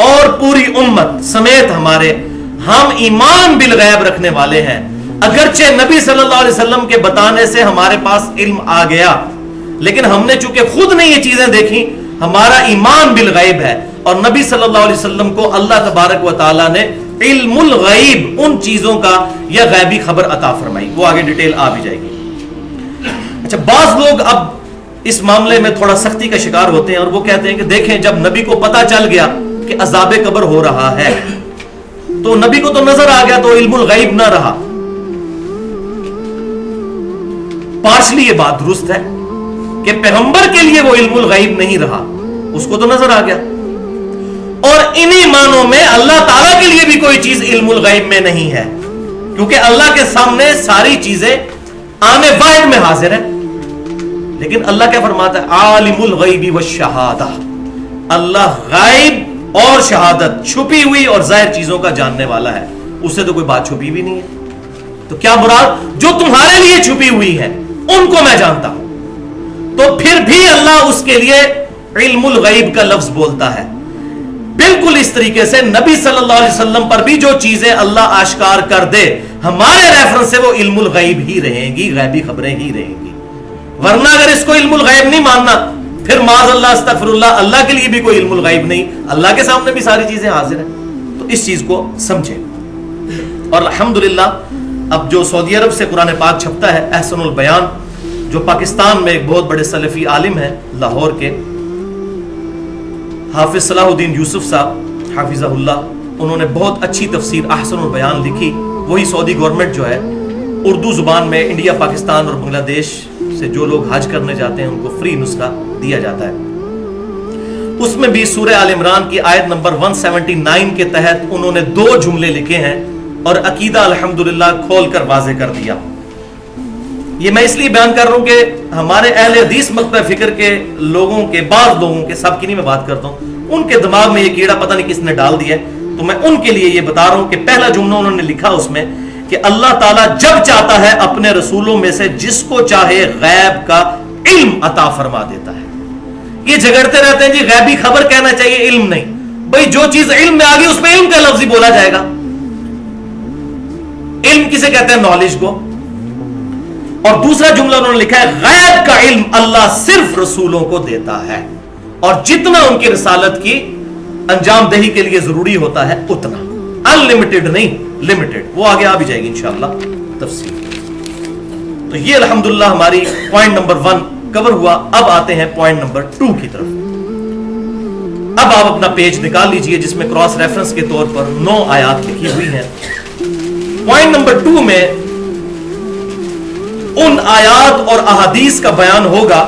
اور پوری امت سمیت ہم ایمان بالغیب رکھنے والے ہیں. اگرچہ نبی صلی اللہ علیہ وسلم کے بتانے سے ہمارے پاس علم آ گیا، لیکن ہم نے چونکہ خود نے یہ چیزیں دیکھی، ہمارا ایمان بالغیب ہے. اور نبی صلی اللہ علیہ وسلم کو اللہ تبارک و تعالیٰ نے علم الغیب، ان چیزوں کا یا غیبی خبر عطا فرمائی. وہ آگے ڈیٹیل آ بھی جائے گی. اچھا، بعض لوگ اب اس معاملے میں تھوڑا سختی کا شکار ہوتے ہیں اور وہ کہتے ہیں کہ دیکھیں جب نبی کو پتا چل گیا کہ عذاب قبر ہو رہا ہے تو نبی کو تو نظر آ گیا، تو علم الغیب نہ رہا. پارشلی یہ بات درست ہے کہ پیغمبر کے لیے وہ علم الغیب نہیں رہا، اس کو تو نظر آ گیا. اور انہی معنوں میں اللہ تعالیٰ کے لیے بھی کوئی چیز علم الغیب میں نہیں ہے، کیونکہ اللہ کے سامنے ساری چیزیں آنے واحد میں حاضر ہیں. لیکن اللہ کیا فرماتا ہے؟ عالم الغیب والشہادہ. اللہ غائب اور شہادت، چھپی ہوئی اور ظاہر چیزوں کا جاننے والا ہے. اس سے تو کوئی بات چھپی بھی نہیں ہے. تو کیا مراد؟ جو تمہارے لیے چھپی ہوئی ہے ان کو میں جانتا ہوں. تو پھر بھی اللہ اس کے لیے علم الغیب کا لفظ بولتا ہے. بالکل اس طریقے سے نبی صلی اللہ علیہ وسلم پر بھی جو چیزیں اللہ آشکار کر دے، ہمارے ریفرنس سے وہ علم الغیب ہی رہیں گی، غیبی خبریں ہی رہیں گی. ورنہ اگر اس کو علم الغیب نہیں ماننا، پھر معاذ اللہ استغفر اللہ کے لیے بھی کوئی علم الغیب نہیں، اللہ کے سامنے بھی ساری چیزیں حاضر ہیں. تو اس چیز کو سمجھیں. اور الحمدللہ اب جو سعودی عرب سے قرآن پاک چھپتا ہے، احسن البیان، جو پاکستان میں ایک بہت بڑے سلفی عالم ہیں لاہور کے، حافظ صلاح الدین یوسف صاحب حافظہ اللہ، انہوں نے بہت اچھی تفسیر احسن البیان لکھی. وہی سعودی گورنمنٹ جو ہے اردو زبان میں انڈیا، پاکستان اور بنگلہ دیش سے جو لوگ حج کرنے جاتے ہیں ان کو فری نسخہ دیا جاتا ہے. اس میں بھی سورہ آل عمران کی آیت نمبر 179 کے تحت انہوں نے 2 جملے لکھے ہیں اور عقیدہ الحمدللہ کھول کر واضح کر دیا. یہ میں اس لیے بیان کر رہا ہوں کہ ہمارے اہل حدیث مکتبہ فکر کے لوگوں کے، بعض لوگوں کے، سب کی نہیں میں بات کرتا ہوں، ان کے دماغ میں یہ کیڑا پتہ نہیں کس نے ڈال دیا ہے. تو میں ان کے لیے یہ بتا رہا ہوں کہ پہلا جملہ انہوں نے لکھا اس میں کہ اللہ تعالیٰ جب چاہتا ہے اپنے رسولوں میں سے جس کو چاہے غیب کا علم عطا فرما دیتا ہے. یہ جھگڑتے رہتے ہیں جی غیبی خبر کہنا چاہیے، علم نہیں. بھئی جو چیز علم میں آ گئی اس میں علم کا لفظ ہی بولا جائے گا. علم کسے کہتے ہیں؟ نالج کو. اور دوسرا جملہ انہوں نے لکھا ہے غیب کا علم اللہ صرف رسولوں کو دیتا ہے، اور جتنا ان کی رسالت کی انجام دہی کے لیے ضروری ہوتا ہے اتنا، انلمیٹڈ نہیں، لمیٹڈ. وہ آگے آ بھی جائے گی انشاءاللہ تفصیل. تو یہ الحمدللہ ہماری پوائنٹ نمبر 1 کور ہوا. اب آتے ہیں پوائنٹ نمبر 2 کی طرف. اب آپ اپنا پیج نکال لیجئے جس میں کراس ریفرنس کے طور پر 9 آیات لکھی ہوئی ہیں. پوائنٹ نمبر 2 میں ان آیات اور احادیث کا بیان ہوگا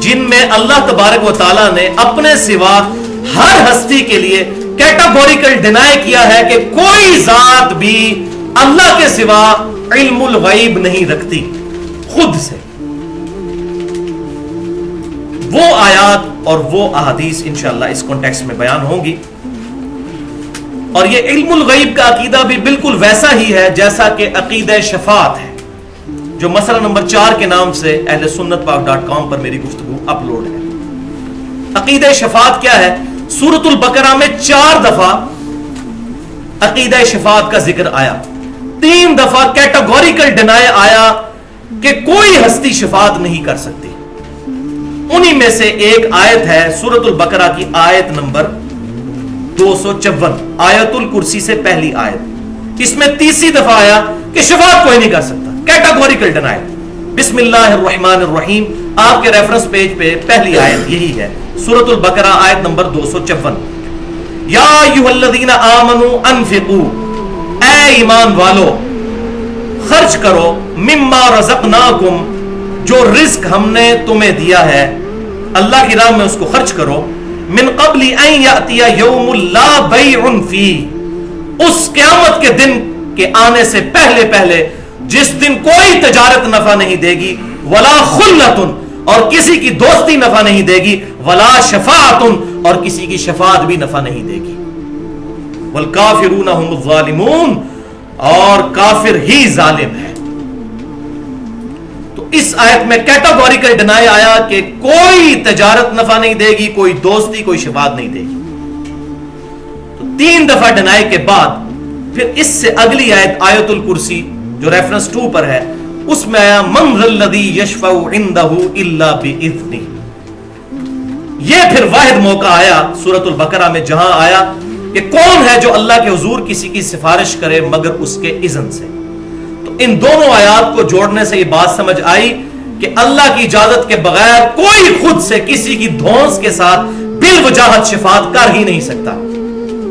جن میں اللہ تبارک و تعالیٰ نے اپنے سوا ہر ہستی کے لیے کیٹاگوریکل ڈینائی کیا ہے کہ کوئی ذات بھی اللہ کے سوا علم الغیب نہیں رکھتی خود سے. وہ آیات اور وہ احادیث انشاءاللہ اس کانٹیکسٹ میں بیان ہوں گی. اور یہ علم الغیب کا عقیدہ بھی بالکل ویسا ہی ہے جیسا کہ عقیدہ شفاعت ہے، جو مسئلہ نمبر 4 کے نام سے اہل سنت پاک.com پر میری گفتگو اپلوڈ ہے. عقیدہ شفاعت کیا ہے؟ سورۃ البقرہ میں 4 دفعہ عقیدہ شفاعت کا ذکر آیا. 3 دفعہ کیٹاگوریکل ڈینائی آیا کہ کوئی ہستی شفاعت نہیں کر سکتی. انہی میں سے ایک آیت ہے سورۃ البقرہ کی آیت نمبر 254، آیت الکرسی سے پہلی آیت. اس میں تیسری دفعہ آیا کہ شفاعت کوئی نہیں کر سکتا، کیٹاگوریکل ڈینائی. بسم اللہ الرحمن الرحیم. آپ کے ریفرنس پیج پہ پہلی آیت یہی ہے, سورۃ البقرہ آیت نمبر 254. یا ایھا الذین آمنوا انفقوا, اے ایمان والو خرچ کرو, مما رزقناکم, جو رزق ہم نے تمہیں دیا ہے, اللہ کی راہ میں اس کو خرچ کرو, من قبل ان یأتی یوم لا بیع فیہ, اس قیامت کے دن کے آنے سے پہلے پہلے جس دن کوئی تجارت نفع نہیں دے گی, ولا خلۃ, اور کسی کی دوستی نفع نہیں دے گی, ولا شفاعۃ, اور کسی کی شفاعت بھی نفع نہیں دے گی, والکافرون هم الظالمون, اور کافر ہی ظالم ہے. تو اس آیت میں کیٹاگوریکل ڈینائی آیا کہ کوئی تجارت نفع نہیں دے گی, کوئی دوستی, کوئی شفاعت نہیں دے گی. تو 3 دفعہ ڈینائی کے بعد پھر اس سے اگلی آیت آیت الکرسی جو ریفرنس 2 پر ہے, اس میں آیا من ذا الذی یشفع عندہ الا باذنہ. یہ پھر واحد موقع آیا سورۃ البقرہ میں جہاں آیا کہ کون ہے جو اللہ کے حضور کسی کی سفارش کرے مگر اس کے اذن سے. تو ان دونوں آیات کو جوڑنے سے یہ بات سمجھ آئی کہ اللہ کی اجازت کے بغیر کوئی خود سے کسی کی دھونس کے ساتھ بالوجاہت شفاعت کر ہی نہیں سکتا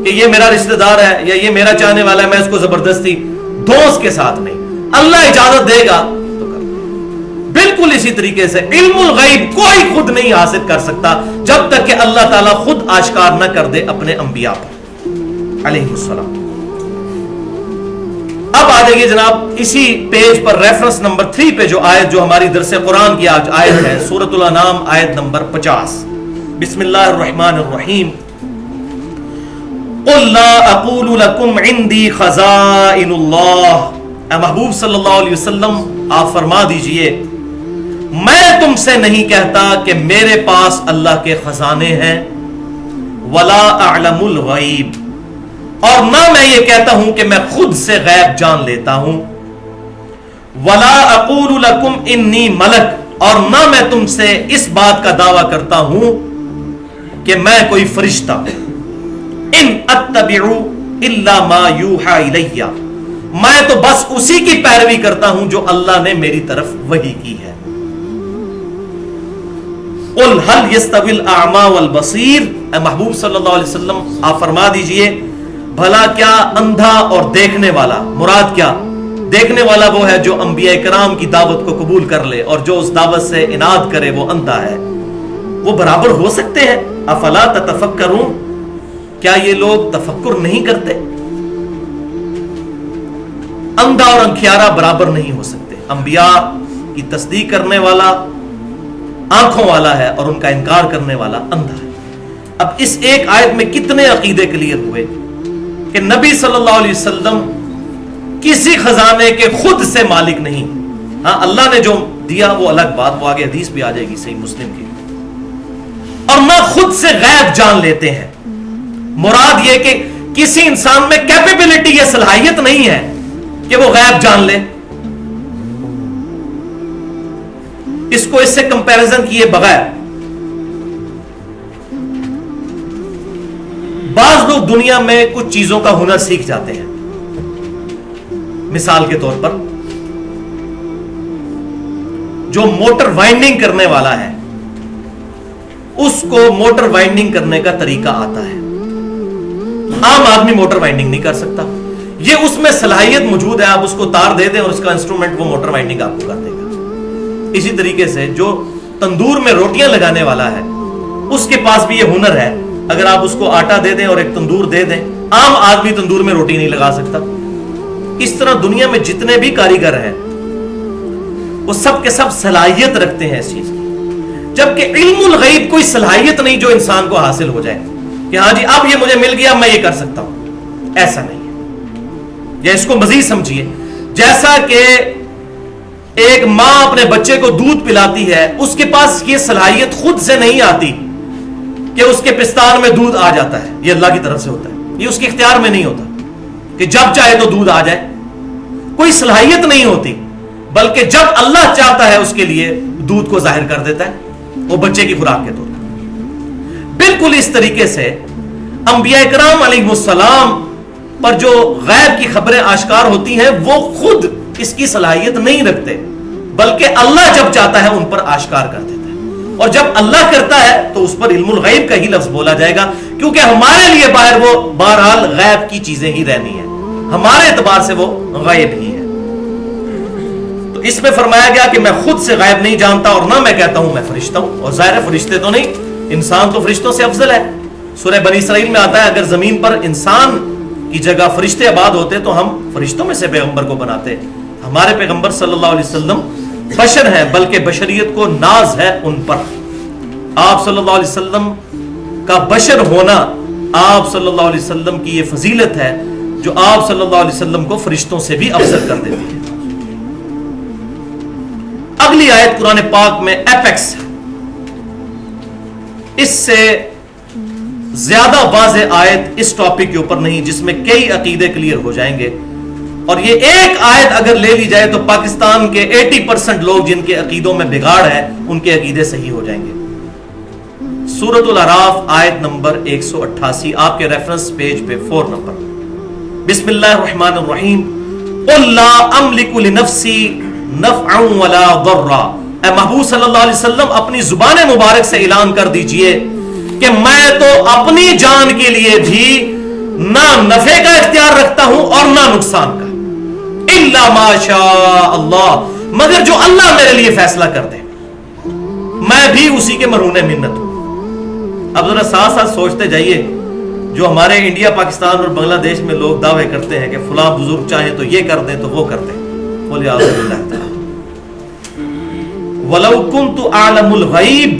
کہ یہ میرا رشتہ دار ہے یا یہ میرا چاہنے والا ہے, میں اس کو زبردستی دھونس کے ساتھ نہیں, اللہ اجازت دے گا تو کر. بالکل اسی طریقے سے علم الغیب کوئی خود نہیں حاصل کر سکتا جب تک کہ اللہ تعالیٰ خود آشکار نہ کر دے اپنے انبیاء پر علیہ السلام. اب آ جائیے جناب اسی پیج پر ریفرنس نمبر 3 پہ جو آیت جو ہماری درس قرآن کی آج آیت ہے, سورۃ الانعام آیت نمبر 50. بسم اللہ الرحمن الرحیم. قل لا اقول لكم عندي خزائن اللہ, اے محبوب صلی اللہ علیہ وسلم آپ فرما دیجئے میں تم سے نہیں کہتا کہ میرے پاس اللہ کے خزانے ہیں, ولا اعلم الغیب, اور نہ میں یہ کہتا ہوں کہ میں خود سے غیب جان لیتا ہوں, ولا اقول لکم انی ملک, اور نہ میں تم سے اس بات کا دعویٰ کرتا ہوں کہ میں کوئی فرشتہ ہوں, ان اتبع الا ما یوحى الی, میں تو بس اسی کی پیروی کرتا ہوں جو اللہ نے میری طرف وحی کی ہے. قل هل يستوي الاعمى والبصير, اے محبوب صلی اللہ علیہ وسلم آپ فرما دیجئے بھلا کیا اندھا اور دیکھنے والا, مراد کیا دیکھنے والا وہ ہے جو انبیاء کرام کی دعوت کو قبول کر لے اور جو اس دعوت سے اناد کرے وہ اندھا ہے, وہ برابر ہو سکتے ہیں؟ افلا تتفکرون, کیا یہ لوگ تفکر نہیں کرتے؟ اندھا اور انکھیارا برابر نہیں ہو سکتے. انبیاء کی تصدیق کرنے والا آنکھوں والا ہے اور ان کا انکار کرنے والا اندھا ہے. اب اس ایک آیت میں کتنے عقیدے کلیئر ہوئے کہ نبی صلی اللہ علیہ وسلم کسی خزانے کے خود سے مالک نہیں. ہاں اللہ نے جو دیا وہ الگ بات, وہ آگے حدیث بھی آ جائے گی صحیح مسلم کی. اور نہ خود سے غیب جان لیتے ہیں. مراد یہ کہ کسی انسان میں کیپیبلٹی یا صلاحیت نہیں ہے کہ وہ غیب جان لے. اس کو اس سے کمپیریزن کیے بغیر بعض لوگ دنیا میں کچھ چیزوں کا ہنر سیکھ جاتے ہیں. مثال کے طور پر جو موٹر وائنڈنگ کرنے والا ہے اس کو موٹر وائنڈنگ کرنے کا طریقہ آتا ہے. عام آدمی موٹر وائنڈنگ نہیں کر سکتا. یہ اس میں صلاحیت موجود ہے, آپ اس کو تار دے دیں اور اس کا انسٹرومنٹ وہ موٹر وائنڈنگ آپ کو کر دے گا. اسی طریقے سے جو تندور میں روٹیاں لگانے والا ہے اس کے پاس بھی یہ ہنر ہے. اگر آپ اس کو آٹا دے دیں اور ایک تندور دے دیں, عام آدمی تندور میں روٹی نہیں لگا سکتا. اس طرح دنیا میں جتنے بھی کاریگر ہیں وہ سب کے سب صلاحیت رکھتے ہیں اس چیز کی, جبکہ علم الغیب کوئی صلاحیت نہیں جو انسان کو حاصل ہو جائے کہ ہاں جی اب یہ مجھے مل گیا میں یہ کر سکتا ہوں. ایسا نہیں ہے. یا اس کو مزید سمجھیے, جیسا کہ ایک ماں اپنے بچے کو دودھ پلاتی ہے, اس کے پاس یہ صلاحیت خود سے نہیں آتی کہ اس کے پستان میں دودھ آ جاتا ہے. یہ اللہ کی طرف سے ہوتا ہے, یہ اس کے اختیار میں نہیں ہوتا کہ جب چاہے تو دودھ آ جائے. کوئی صلاحیت نہیں ہوتی, بلکہ جب اللہ چاہتا ہے اس کے لیے دودھ کو ظاہر کر دیتا ہے وہ بچے کی خوراک کے طور پر. بالکل اس طریقے سے انبیاء کرام علیہ السلام پر جو غیب کی خبریں آشکار ہوتی ہیں وہ خود اس کی صلاحیت نہیں رکھتے, بلکہ اللہ جب چاہتا ہے ان پر آشکار کر دیتا ہے، اور جب اللہ کرتا ہے تو اس پر علم الغیب کا ہی لفظ بولا جائے گا، کیونکہ ہمارے لیے باہر وہ بہرحال غیب کی چیزیں ہی رہنی ہیں، ہمارے اعتبار سے وہ غیب ہی ہے۔ تو اس میں فرمایا گیا کہ میں خود سے غیب نہیں جانتا اور نہ میں کہتا ہوں میں فرشتہ ہوں، اور ظاہر فرشتے تو نہیں، انسان تو فرشتوں سے افضل ہے۔ سورہ بنی اسرائیل میں آتا ہے اگر زمین پر انسان کی جگہ فرشتے آباد ہوتے تو ہم فرشتوں میں سے پیغمبر کو بناتے۔ ہمارے پیغمبر صلی اللہ علیہ وسلم بشر ہیں، بلکہ بشریت کو ناز ہے ان پر۔ آپ صلی اللہ علیہ وسلم کا بشر ہونا آپ صلی اللہ علیہ وسلم کی یہ فضیلت ہے جو آپ صلی اللہ علیہ وسلم کو فرشتوں سے بھی افضل کر دیتی ہے۔ اگلی آیت قرآن پاک میں ایپیکس، اس سے زیادہ واضح آیت اس ٹاپک کے اوپر نہیں جس میں کئی عقیدے کلیئر ہو جائیں گے، اور یہ ایک آیت اگر لے لی جائے تو پاکستان کے 80% لوگ جن کے عقیدوں میں بگاڑ ہے ان کے عقیدے صحیح ہو جائیں گے۔ سورۃ الاعراف آیت نمبر 188، آپ کے ریفرنس پیج پہ 4 نمبر۔ بسم اللہ الرحمن الرحیم، قل لا املک لنفسی نفعا ولا ضرا، اے محبوب صلی اللہ علیہ وسلم اپنی زبان مبارک سے اعلان کر دیجئے کہ میں تو اپنی جان کے لیے بھی نہ نفع کا اختیار رکھتا ہوں اور نہ نقصان کا، الا ما شاء اللہ، مگر جو اللہ میرے لیے فیصلہ کر دے، میں بھی اسی کے مرہون منت ہوں۔ اب ذرا ساتھ ساتھ سوچتے جائیے، جو ہمارے انڈیا پاکستان اور بنگلہ دیش میں لوگ دعوے کرتے ہیں کہ فلاں بزرگ چاہیں تو یہ کر دیں تو وہ کر دیں، بولے اعوذ باللہ تعالی۔ وَلَوْ كُنْتُ أَعْلَمُ الْغَيْبِ،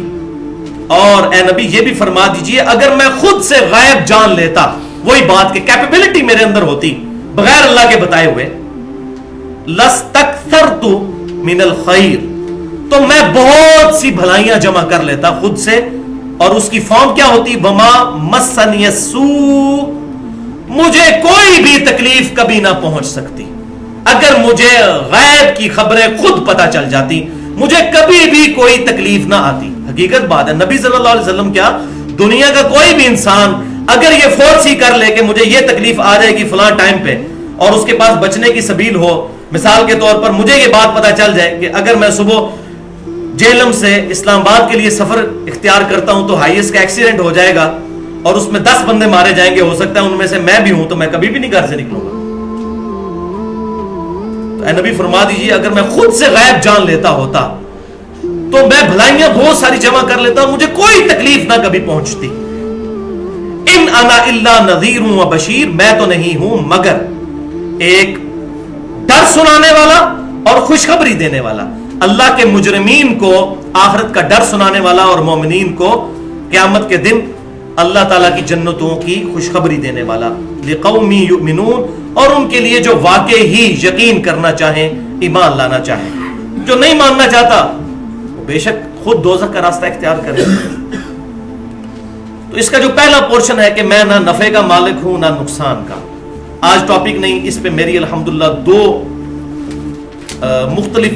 اور اے نبی یہ بھی فرما دیجئے اگر میں خود سے غیب جان لیتا، وہی بات کہ کیپیبلٹی میرے اندر ہوتی بغیر اللہ کے بتائے ہوئے، لَسْتَكْثَرْتُ مِنَ الْخَيْرِ، تو میں بہت سی بھلائیاں جمع کر لیتا خود سے، اور اس کی فارم کیا ہوتی؟ وَمَا مَسَّنِيَ السُّوءُ، مجھے کوئی بھی تکلیف کبھی نہ پہنچ سکتی۔ اگر مجھے غیب کی خبریں خود پتہ چل جاتی مجھے کبھی بھی کوئی تکلیف نہ آتی۔ حقیقت بات ہے، نبی صلی اللہ علیہ وسلم کیا، دنیا کا کوئی بھی انسان اگر یہ فورس ہی کر لے کہ مجھے یہ تکلیف آ جائے گی فلاں ٹائم پہ، اور اس کے پاس بچنے کی سبیل ہو، مثال کے طور پر مجھے یہ بات پتہ چل جائے کہ اگر میں صبح جہلم سے اسلام آباد کے لیے سفر اختیار کرتا ہوں تو ہائیس کا ایکسیڈنٹ ہو جائے گا اور اس میں 10 بندے مارے جائیں گے، ہو سکتا ہے ان میں سے میں بھی ہوں، تو میں کبھی بھی نہیں گھر سے نکلوں گا۔ تو اے نبی فرما دیجیے اگر میں خود سے غیب جان لیتا ہوتا تو میں بھلائیاں بہت ساری جمع کر لیتا اور مجھے کوئی تکلیف نہ کبھی پہنچتی۔ ان انا الا نذیر و بشیر، میں تو نہیں ہوں مگر ایک ڈر سنانے والا اور خوشخبری دینے والا، اللہ کے مجرمین کو آخرت کا ڈر سنانے والا اور مومنین کو قیامت کے دن اللہ تعالیٰ کی جنتوں کی خوشخبری دینے والا، لقوم یؤمنون، اور ان کے لیے جو واقع ہی یقین کرنا چاہیں، ایمان لانا چاہیں۔ جو نہیں ماننا چاہتا وہ بے شک خود دوزخ کا راستہ اختیار کرے۔ تو اس کا جو پہلا پورشن ہے کہ میں نہ نفع کا مالک ہوں نہ نقصان کا، آج ٹاپک نہیں، اس پہ میری الحمدللہ 2 مختلف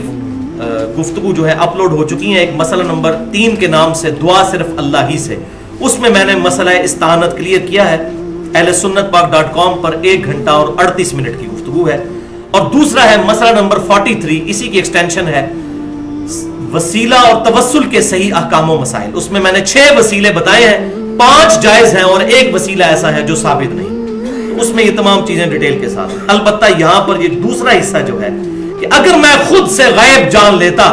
گفتگو جو ہے اپلوڈ ہو چکی ہیں۔ ایک مسئلہ نمبر 3 کے نام سے دعا صرف اللہ ہی سے، اس میں میں نے مسئلہ استعانت کلیئر کیا ہے، اہل سنت پاک.com پر 1 گھنٹہ اور 38 منٹ کی گفتگو ہے۔ اور دوسرا ہے مسئلہ نمبر 43، اسی کی ایکسٹینشن ہے، وسیلہ اور توسل کے صحیح احکام و مسائل۔ اس میں میں نے 6 وسیلے بتائے ہیں، 5 جائز ہیں اور 1 وسیلہ ایسا ہے جو ثابت نہیں۔ اس میں یہ تمام چیزیں ڈیٹیل کے ساتھ، البتہ یہاں پر یہ دوسرا حصہ جو ہے کہ اگر میں خود سے غیب جان لیتا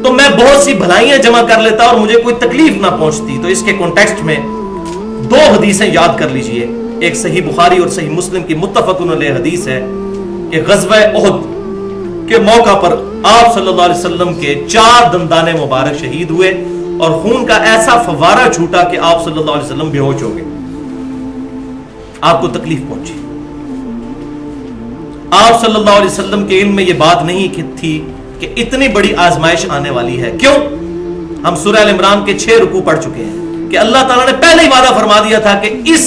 تو میں بہت سی بھلائیاں جمع کر لیتا اور مجھے کوئی تکلیف نہ پہنچتی۔ تو اس کے کانٹیکسٹ میں 2 حدیثیں یاد کر لیجئے، ایک صحیح بخاری اور صحیح مسلم کی متفق علیہ حدیث ہے کہ غزوہ احد کے موقع پر آپ صلی اللہ علیہ وسلم کے 4 دندان مبارک شہید ہوئے اور خون کا ایسا فوارہ چھوٹا کہ آپ صلی اللہ علیہ وسلم بے ہوش ہو گئے، آپ کو تکلیف پہنچی۔ آپ صلی اللہ علیہ وسلم کے علم میں یہ بات نہیں تھی کہ اتنی بڑی آزمائش آنے والی ہے۔ کیوں؟ ہم سورہ ال عمران کے 6 رکوع پڑھ چکے ہیں کہ اللہ تعالیٰ نے پہلے ہی وعدہ فرما دیا تھا کہ اس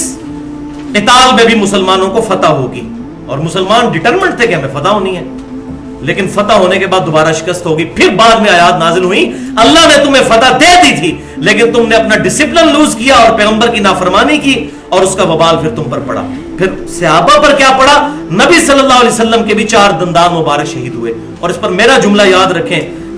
قتال میں بھی مسلمانوں کو فتح ہوگی، اور مسلمان ڈٹرمنٹ تھے کہ ہمیں فتح ہونی ہے، لیکن فتح ہونے کے بعد دوبارہ شکست ہوگی۔ پھر بعد میں آیات نازل ہوئی، اللہ نے تمہیں فتح دے دی تھی لیکن تم نے اپنا ڈسپلن لوز کیا اور پیغمبر کی نافرمانی کی، اور اس کا وبال پھر تم پر پڑا۔ پھر صحابہ پر کیا پڑا؟ نبی صلی اللہ علیہ وسلم کے بھی 4 دندان مبارک شہید ہوئے۔ اور اس پر میرا جملہ یاد رکھیں،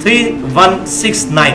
3169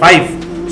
5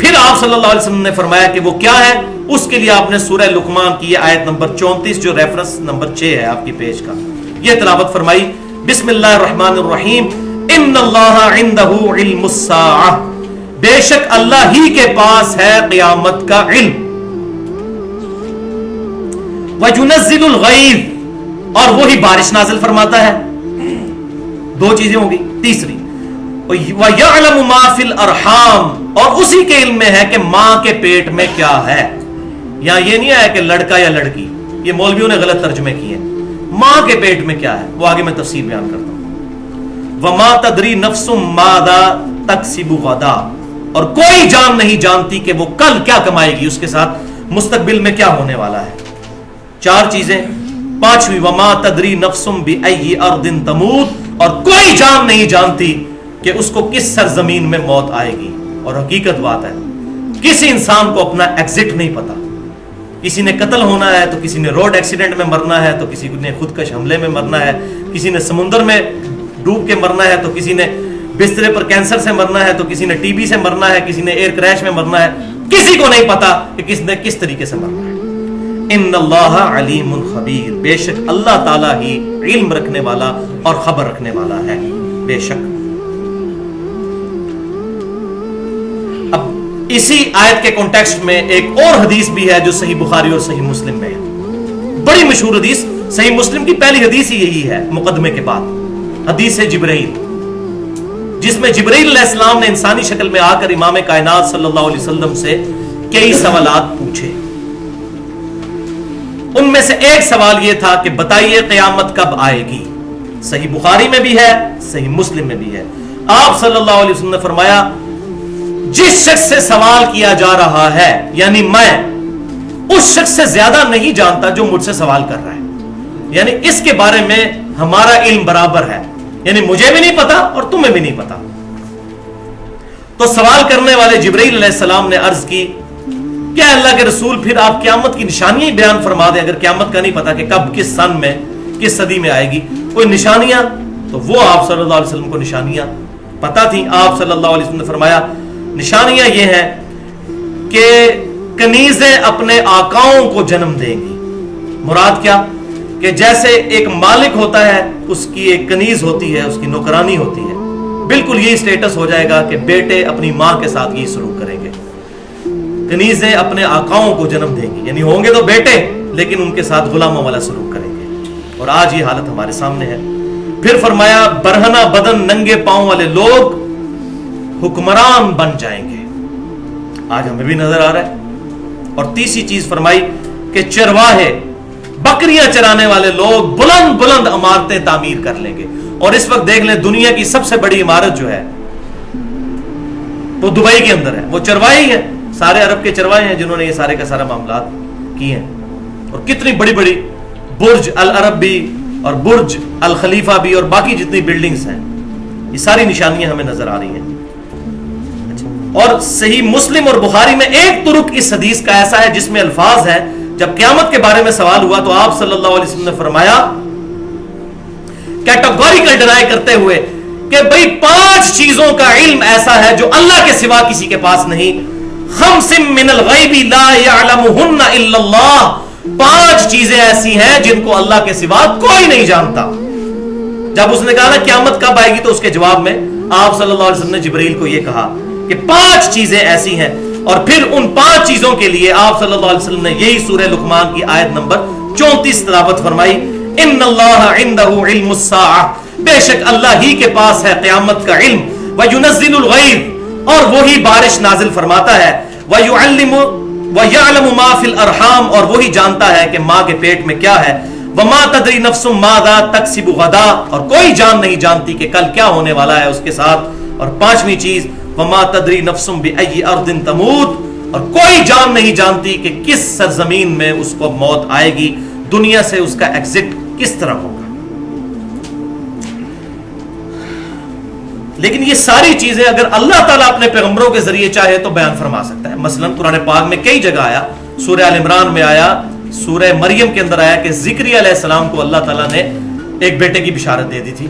پھر آپ صلی اللہ علیہ وسلم نے فرمایا کہ وہ کیا ہے. اس کے لیے آپ نے سورہ لقمان کی آیت نمبر 34 جو ریفرنس نمبر 6 ہے آپ کی پیج کا, یہ تلاوت فرمائی. بسم اللہ الرحمن الرحیم. ان اللہ عندہ علم الساعہ, بے شک اللہ ہی کے پاس ہے قیامت کا علم. وَيُنَزِّلُ الْغَيْثَ, اور وہی بارش نازل فرماتا ہے. دو چیزیں ہوگی. تیسری وَيَعْلَمُ مَا فِي الْأَرْحَامِ, اور اسی کے علم میں ہے کہ ماں کے پیٹ میں کیا ہے. یہاں یہ نہیں آیا کہ لڑکا یا لڑکی, یہ مولویوں نے غلط ترجمے کیے. ماں کے پیٹ میں کیا ہے وہ آگے میں تفسیر بیان کرتا ہوں. وَمَا تَدْرِي نَفْسٌ مَاذَا تَكْسِبُ غَدًا, اور کوئی جان نہیں جانتی کہ وہ کل کیا کمائے گی, اس کے ساتھ مستقبل میں کیا ہونے والا ہے. چار چیزیں. پانچویں وَمَا تَدْرِي نَفْسٌ بِأَيِّ أَرْضٍ تَمُوتُ, اور کوئی جان نہیں جانتی کہ اس کو کس سرزمین میں موت آئے گی. اور حقیقت بات ہے کسی انسان کو اپنا ایگزٹ نہیں پتا. کسی نے قتل ہونا ہے تو کسی نے روڈ ایکسیڈنٹ میں مرنا ہے, تو کسی نے خودکش حملے میں مرنا ہے, کسی نے سمندر میں ڈوب کے مرنا ہے, تو کسی نے بسترے پر کینسر سے مرنا ہے, تو کسی نے ٹی بی سے مرنا ہے, کسی نے ایئر کریش میں مرنا ہے. کسی کو نہیں پتا کہ کس نے کس طریقے سے مرنا ہے. ان اللہ علیم خبیر, بے شک اللہ تعالیٰ ہی علم رکھنے والا اور خبر رکھنے والا ہے. بے شک. اب اسی آیت کے کانٹیکسٹ میں ایک اور حدیث بھی ہے جو صحیح بخاری اور صحیح مسلم میں ہے. بڑی مشہور حدیث, صحیح مسلم کی پہلی حدیث ہی یہی ہے مقدمے کے بعد, حدیث جبرائیل, جس میں جبرائیل علیہ السلام نے انسانی شکل میں آ کر امام کائنات صلی اللہ علیہ وسلم سے کئی سوالات پوچھے. ان میں سے ایک سوال یہ تھا کہ بتائیے قیامت کب آئے گی. صحیح بخاری میں بھی ہے, صحیح مسلم میں بھی ہے. آپ صلی اللہ علیہ وسلم نے فرمایا جس شخص سے سوال کیا جا رہا ہے, یعنی میں, اس شخص سے زیادہ نہیں جانتا جو مجھ سے سوال کر رہا ہے. یعنی اس کے بارے میں ہمارا علم برابر ہے, یعنی مجھے بھی نہیں پتا اور تمہیں بھی نہیں پتا. تو سوال کرنے والے جبرائیل علیہ السلام نے عرض کی کیا اللہ کے رسول پھر آپ قیامت کی نشانیاں ہی بیان فرما دیں, اگر قیامت کا نہیں پتا کہ کب کس سن میں کس صدی میں آئے گی, کوئی نشانیاں. تو وہ آپ صلی اللہ علیہ وسلم کو نشانیاں پتا تھیں. آپ صلی اللہ علیہ وسلم نے فرمایا نشانیاں یہ ہیں کہ کنیزیں اپنے آقاؤں کو جنم دیں گی. مراد کیا کہ جیسے ایک مالک ہوتا ہے اس کی ایک کنیز ہوتی ہے, اس کی نوکرانی ہوتی ہے, بالکل یہی سٹیٹس ہو جائے گا کہ بیٹے اپنی ماں کے ساتھ یہی سلوک کریں گے. کنیزیں اپنے آقاؤں کو جنم دیں گی, یعنی ہوں گے تو بیٹے لیکن ان کے ساتھ غلاموں والا سلوک کریں گے. اور آج یہ حالت ہمارے سامنے ہے. پھر فرمایا برہنہ بدن ننگے پاؤں والے لوگ حکمران بن جائیں گے. آج ہمیں بھی نظر آ رہا ہے. اور تیسری چیز فرمائی کہ چرواہے, بکریاں چرانے والے لوگ بلند بلند عمارتیں تعمیر کر لیں گے. اور اس وقت دیکھ لیں دنیا کی سب سے بڑی عمارت جو ہے وہ دبئی کے اندر ہے, وہ چرواہے ہیں. سارے عرب کے چرواہے ہیں جنہوں نے یہ سارے کا سارا معاملات کیے ہیں. اور کتنی بڑی بڑی برج العرب بھی اور برج الخلیفہ بھی اور باقی جتنی بلڈنگز ہیں, یہ ساری نشانیاں ہمیں نظر آ رہی ہیں. اور صحیح مسلم اور بخاری میں ایک طرق اس حدیث کا ایسا ہے جس میں الفاظ ہیں, جب قیامت کے بارے میں سوال ہوا تو آپ صلی اللہ علیہ وسلم نے فرمایا کیٹیگوریکل ڈینائی کرتے ہوئے کہ بھئی 5 چیزوں کا علم ایسا ہے جو اللہ کے سوا کسی کے پاس نہیں. خمس من الغیب لا یعلمہن الا اللہ, 5 چیزیں ایسی ہیں جن کو اللہ کے سوا کوئی نہیں جانتا. جب اس نے کہا نا قیامت کب آئے گی تو اس کے جواب میں آپ صلی اللہ علیہ وسلم نے جبرائیل کو یہ کہا کہ 5 چیزیں ایسی ہیں. اور پھر ان 5 چیزوں کے لیے آپ صلی اللہ علیہ وسلم نے یہی سورہ لقمان کی آیت نمبر 34 تلاوت فرمائی. ان اللہ عندہ علم الساعہ, بے شک اللہ ہی کے پاس ہے قیامت کا علم. وینزل الغیث, اور وہی بارش نازل فرماتا ہے. وَيَعْلَمُ مَا فِي الْأَرْحَامِ, اور وہی جانتا ہے کہ ماں کے پیٹ میں کیا ہے. وَمَا تَدْرِي نَفْسٌ مَاذَا تَكْسِبُ غَدًا, اور کوئی جان نہیں جانتی کہ کل کیا ہونے والا ہے اس کے ساتھ. اور 5ویں چیز وَمَا تَدْرِي نَفْسٌ بِأَيِّ أَرْضٍ تَمُوتُ, اور کوئی جان نہیں جانتی کہ کس سرزمین میں اس کو موت آئے گی, دنیا سے اس کا ایگزٹ کس طرح ہوگا. لیکن یہ ساری چیزیں اگر اللہ تعالیٰ اپنے پیغمبروں کے ذریعے چاہے تو بیان فرما سکتا ہے. مثلا قرآن پاک میں کئی جگہ آیا, سورہ آل عمران میں آیا, سورہ مریم کے اندر آیا کہ زکریا علیہ السلام کو اللہ تعالیٰ نے ایک بیٹے کی بشارت دے دی تھی,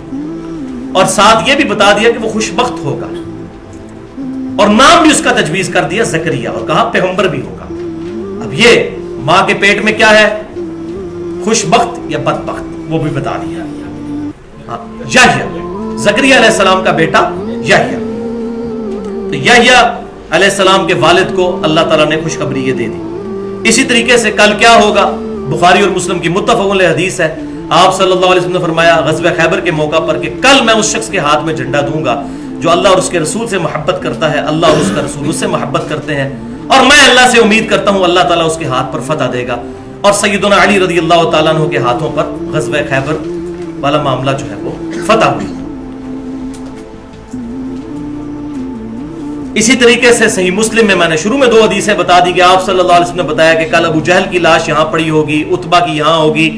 اور ساتھ یہ بھی بتا دیا کہ وہ خوش بخت ہوگا. اور نام بھی اس کا تجویز کر دیا زکریا، اور کہا پیغمبر بھی ہوگا۔ اب یہ ماں کے پیٹ میں کیا ہے، خوش بخت یا بدبخت، وہ بھی بتا دیا۔ یحییٰ، زکریا علیہ السلام کا بیٹا یحییٰ، تو یحییٰ علیہ السلام کے والد کو اللہ تعالیٰ نے خوشخبری یہ دے دی۔ اسی طریقے سے کل کیا ہوگا، بخاری اور مسلم کی متفق علیہ حدیث ہے، آپ صلی اللہ علیہ وسلم نے فرمایا غزوہ خیبر کے موقع پر کہ کل میں اس شخص کے ہاتھ میں جھنڈا دوں گا جو اللہ اور اس کے رسول سے محبت کرتا ہے، اللہ اور اس کا رسول اس سے محبت کرتے ہیں، اور میں اللہ سے امید کرتا ہوں اللہ تعالیٰ اس کے ہاتھ پر فتح دے گا۔ اور سیدنا علی رضی اللہ تعالیٰ عنہ کے ہاتھوں پر غزوہ خیبر والا معاملہ جو ہے وہ فتح ہوئی۔ اسی طریقے سے صحیح مسلم میں نے شروع میں 2 حدیثیں بتا دی کہ آپ صلی اللہ علیہ وسلم نے بتایا کہ کل ابو جہل کی لاش یہاں پڑی ہوگی، عتبہ کی یہاں ہوگی،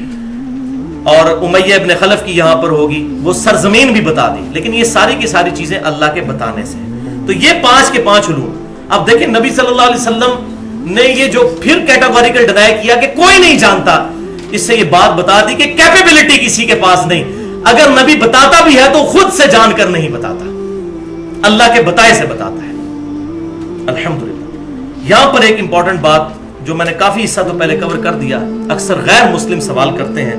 اور امیہ ابن خلف کی یہاں پر ہوگی، وہ سرزمین بھی بتا دی، لیکن یہ ساری کی ساری چیزیں اللہ کے بتانے سے۔ تو یہ 5 کے 5 علوم۔ اب دیکھیں نبی صلی اللہ علیہ وسلم نے یہ جو پھر کیٹاگوریکل ڈینائی کیا کہ کوئی نہیں جانتا، اس سے یہ بات بتا دی کہ کیپیبلٹی کسی کے پاس نہیں، اگر نبی بتاتا بھی ہے تو خود سے جان کر نہیں بتاتا، اللہ کے بتائے سے بتاتا ہے۔ الحمدللہ۔ یہاں پر ایک امپورٹنٹ بات جو میں نے کافی حصہ تو پہلے کور کر دیا، اکثر غیر مسلم سوال کرتے ہیں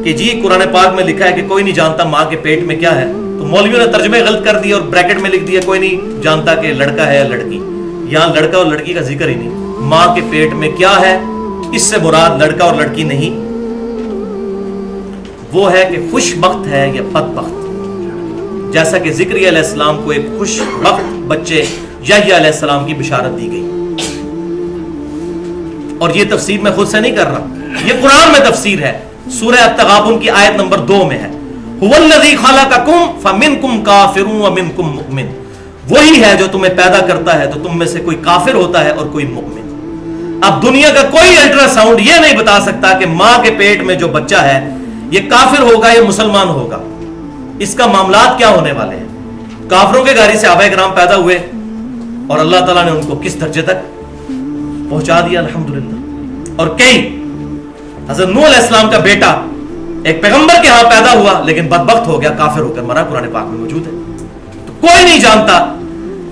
کہ جی قرآن پاک میں لکھا ہے کہ کوئی نہیں جانتا ماں کے پیٹ میں کیا ہے، تو مولویوں نے ترجمے غلط کر دیا اور بریکٹ میں لکھ دیا کوئی نہیں جانتا کہ لڑکا ہے یا لڑکی۔ یہاں لڑکا اور لڑکی کا ذکر ہی نہیں، ماں کے پیٹ میں کیا ہے اس سے مراد لڑکا اور لڑکی نہیں، وہ ہے کہ خوش بخت ہے یا بدبخت، جیسا کہ زکریا علیہ السلام کو ایک خوش بخت بچے یحییٰ علیہ السلام کی بشارت دی گئی۔ اور یہ تفسیر میں خود سے نہیں کر رہا، یہ قرآن میں تفسیر ہے، سورہ التغابن کی آیت نمبر 2 میں ہے، هو الذی خلقکم فمنکم کافر ومنکم مؤمن، وہی ہے جو تمہیں پیدا کرتا ہے تو تم میں سے کوئی کافر ہوتا ہے اور کوئی مؤمن۔ اب دنیا کا کوئی الٹرا ساؤنڈ یہ نہیں بتا سکتا کہ ماں کے پیٹ میں جو بچہ ہے یہ کافر ہوگا یا مسلمان ہوگا، اس کا معاملات کیا ہونے والے ہیں۔ کافروں کے گھر سے صحابہ کرام پیدا ہوئے اور اللہ تعالیٰ نے ان کو کس درجے تک پہنچا دیا، الحمدللہ۔ اور کئی حضرت نوح علیہ السلام کا بیٹا ایک پیغمبر کے ہاں پیدا ہوا لیکن بدبخت ہو گیا، کافر ہو کر مرا، قرآن پاک میں موجود ہے۔ تو کوئی نہیں جانتا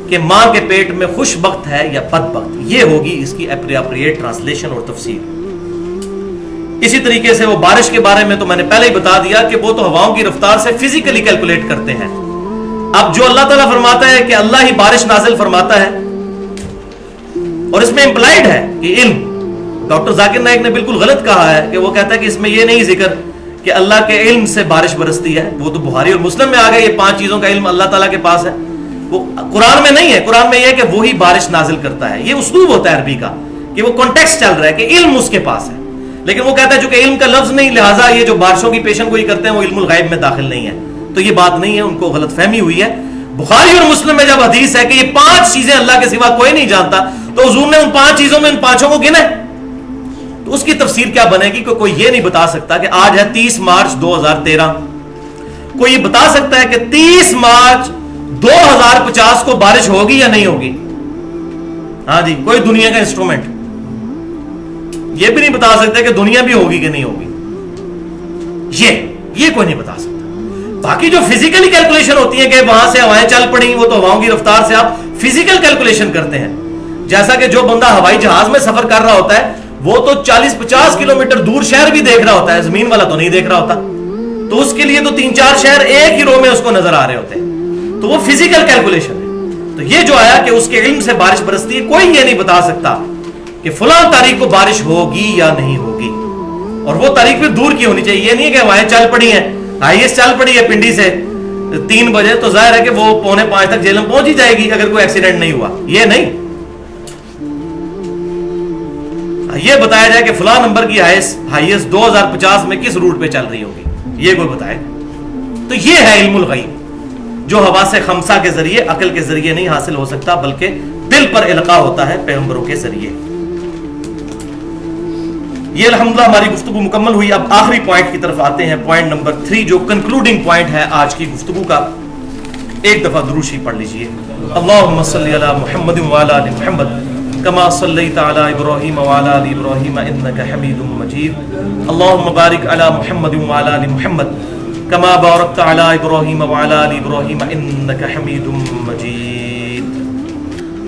کہ ماں کے پیٹ میں خوش بخت ہے یا بدبخت، یہ ہوگی اس کی اپریپریٹ ٹرانسلیشن اور تفسیر۔ اسی طریقے سے وہ بارش کے بارے میں تو میں نے پہلے ہی بتا دیا کہ وہ تو ہواؤں کی رفتار سے فزیکلی کیلکولیٹ کرتے ہیں۔ اب جو اللہ تعالیٰ فرماتا ہے کہ اللہ ہی بارش نازل فرماتا ہے، اور اس میں امپلائڈ ہے کہ علم، ڈاکٹر ذاکر نائک نے بالکل غلط کہا ہے کہ وہ کہتا ہے کہ اس میں یہ نہیں ذکر کہ اللہ کے علم سے بارش برستی ہے، وہ تو بخاری اور مسلم میں آ گئے، یہ 5 چیزوں کا علم اللہ تعالیٰ کے پاس ہے، وہ قرآن میں نہیں ہے۔ قرآن میں یہ ہے کہ وہی بارش نازل کرتا ہے، یہ اسلوب ہوتا ہے عربی کا کہ وہ کانٹیکسٹ چل رہا ہے کہ علم اس کے پاس ہے، لیکن وہ کہتا ہے چونکہ علم کا لفظ نہیں لہٰذا یہ جو بارشوں کی پیشن گوئی کرتے ہیں وہ علم الغیب میں داخل نہیں ہے، تو یہ بات نہیں ہے، ان کو غلط فہمی ہوئی ہے۔ بخاری اور مسلم میں جب حدیث ہے کہ یہ 5 چیزیں اللہ کے سوا کوئی نہیں جانتا، تو حضور نے ان 5 چیزوں میں ان 5 کو گنا، تو اس کی تفسیر کیا بنے گی کہ کوئی یہ نہیں بتا سکتا کہ آج ہے 30 مارچ 2013، کوئی یہ بتا سکتا ہے کہ 30 مارچ 2050 کو بارش ہوگی یا نہیں ہوگی؟ ہاں جی، کوئی دنیا کا انسٹرومنٹ یہ بھی نہیں بتا سکتا کہ دنیا بھی ہوگی کہ نہیں ہوگی، یہ کوئی نہیں بتا سکتا۔ باقی جو فزیکلی کیلکولیشن ہوتی ہے کہ وہاں سے ہوائیں چل پڑیں، وہ تو ہواؤں کی رفتار سے آپ فزیکل کیلکولیشن کرتے ہیں، جیسا کہ جو بندہ ہوائی جہاز میں سفر کر رہا ہوتا ہے وہ تو 40-50 کلومیٹر دور شہر بھی دیکھ رہا ہوتا ہے، زمین والا تو نہیں دیکھ رہا ہوتا، تو اس کے لیے تو 3-4 شہر ایک ہی رو میں اس کو نظر آ رہے ہوتے ہیں، تو وہ فزیکل کیلکولیشن ہے۔ تو یہ جو آیا کہ اس کے علم سے بارش برستی ہے، کوئی یہ نہیں بتا سکتا کہ فلاں تاریخ کو بارش ہوگی یا نہیں ہوگی، اور وہ تاریخ پھر دور کی ہونی چاہیے، یہ نہیں کہ ہوائیں چل پڑی ہیں، ہائیسٹ چل پڑی ہے پنڈی سے 3 بجے، تو ظاہر ہے کہ وہ 4:45 تک جیلم پہنچ ہی جائے گی اگر کوئی ایکسیڈنٹ نہیں ہوا، یہ نہیں، یہ بتایا جائے کہ فلاں نمبر کی ہائیسٹ 2050 میں کس روٹ پہ چل رہی ہوگی، یہ کوئی بتائے۔ تو یہ ہے علم الغیب جو حواس خمسہ کے ذریعے، عقل کے ذریعے نہیں حاصل ہو سکتا، بلکہ دل پر القاء ہوتا ہے پیغمبروں کے ذریعے۔ یہ الحمدللہ ہماری گفتگو مکمل ہوئی۔ اب آخری پوائنٹ کی طرف آتے ہیں، پوائنٹ نمبر 3 جو کنکلوڈنگ پوائنٹ ہے آج کی گفتگو کا۔ ایک دفعہ درود شریف پڑھ لیجئے، اللہم صلی علی محمد وعلی آل محمد کما صلیت علی ابراہیم وعلی آل ابراہیم انک حمید مجید، اللہم بارک علی محمد وعلی آل محمد کما بارکت علی ابراہیم وعلی آل ابراہیم انک حمید مجید۔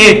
8,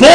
2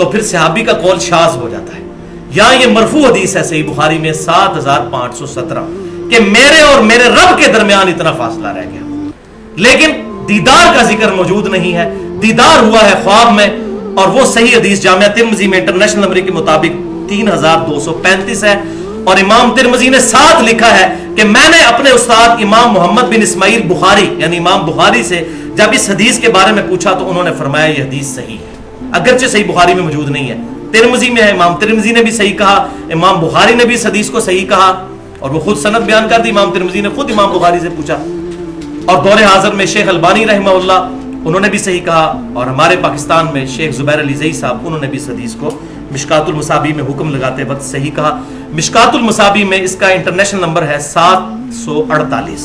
تو پھر صحابی کا قول شاذ ہو جاتا ہے. یہاں یہ مرفوع حدیث ہے صحیح بخاری میں 7517 کہ میرے اور میرے رب کے درمیان اتنا فاصلہ رہ گیا. لیکن دیدار کا ذکر موجود نہیں ہے. دیدار ہوا ہے خواب میں, اور وہ صحیح حدیث جامعہ ترمذی میں انٹرنیشنل نمبر کے مطابق 3235 ہے. اور امام ترمذی نے ساتھ لکھا ہے کہ میں نے اپنے استاد امام محمد بن اسماعیل بخاری یعنی امام بخاری سے جب اس حدیث کے بارے میں پوچھا تو انہوں نے فرمایا یہ حدیث صحیح ہے, اگرچہ صحیح بخاری میں موجود نہیں ہے, ترمذی میں ہے. امام ترمذی نے بھی صحیح کہا, امام بخاری نے بھی اس حدیث کو صحیح کہا, اور وہ خود سند بیان کر دی. امام ترمذی نے خود امام بخاری سے پوچھا, اور دور حاضر میں شیخ البانی رحمہ اللہ انہوں نے بھی صحیح کہا, اور ہمارے پاکستان میں شیخ زبیر علی زئی صاحب انہوں نے بھی اس حدیث کو مشکات المصابیح میں حکم لگاتے وقت صحیح کہا. مشکات المصابیح میں اس کا انٹرنیشنل نمبر ہے 748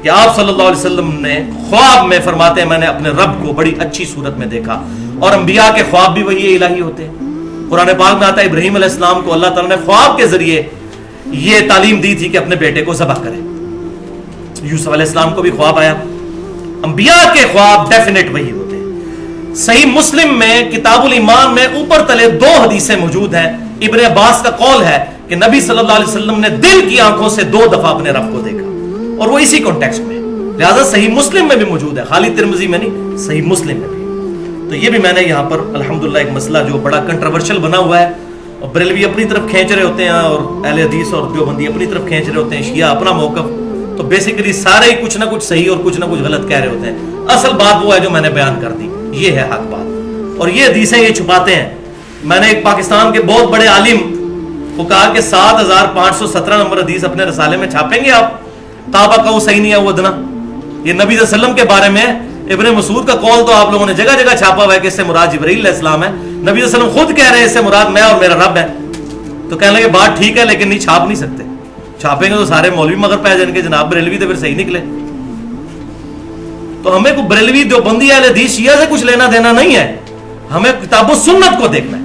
کہ آپ صلی اللہ علیہ وسلم نے خواب میں فرماتے ہیں میں نے اپنے رب کو بڑی اچھی صورت میں دیکھا. اور انبیاء کے خواب بھی وہی الہی ہوتے ہیں. قرآن پاک میں آتا ہے ابراہیم علیہ السلام کو اللہ تعالیٰ نے خواب کے ذریعے یہ تعلیم دی تھی کہ اپنے بیٹے کو ذبح کرے. یوسف علیہ السلام کو بھی خواب آیا. انبیاء کے خواب ڈیفینیٹ وہی ہوتے ہیں. صحیح مسلم میں کتاب الایمان میں اوپر تلے 2 حدیثیں موجود ہیں. ابن عباس کا قول ہے کہ نبی صلی اللہ علیہ وسلم نے دل کی آنکھوں سے 2 دفعہ اپنے رب کو دیکھا, اور وہ اسی کانٹیکسٹ میں, لہذا صحیح مسلم میں بھی موجود ہے, خالی ترمذی میں نہیں, صحیح مسلم میں بھی. تو یہ بھی میں نے یہاں پر الحمدللہ ایک مسئلہ جو بڑا کنٹروورشل بنا ہوا ہے, اور بریلوی اپنی طرف کھینچ رہے ہوتے ہیں اور اہل حدیث اور دیوبندی اپنی طرف کھینچ رہے ہوتے ہیں, شیعہ اپنا موقف, تو بیسیکلی سارے ہی کچھ نہ کچھ صحیح اور کچھ نہ کچھ غلط کہہ رہے ہوتے ہیں. اصل بات وہ ہے جو میں نے بیان کر دی, یہ ہے حق بات. اور یہ حدیثیں یہ چھپاتے ہیں. میں نے ایک پاکستان کے بہت بڑے عالم کو کہا کہ 7517 نمبر حدیث اپنے رسالے میں چھاپیں گے آپ, تابا کا وہ صحیح نہیں ہے وہ ادنا, یہ نبی صلی اللہ علیہ وسلم کے بارے میں. ابن مسعود کا قول تو آپ لوگوں نے جگہ جگہ چھاپا ہوا ہے کہ اس سے مراد جبرائیل علیہ السلام ہے. نبی صلی اللہ علیہ وسلم خود کہہ رہے ہیں اس سے مراد میں اور میرا رب ہے. تو کہنے لگے بات ٹھیک ہے لیکن نہیں چھاپ نہیں سکتے, چھاپیں گے تو سارے مولوی مگر پہ جائیں گے جناب بریلوی تو پھر صحیح نکلے. تو ہمیں کوئی بریلوی دیوبندی اہل حدیث شیعہ سے کچھ لینا دینا نہیں ہے, ہمیں کتاب و سنت کو دیکھنا ہے.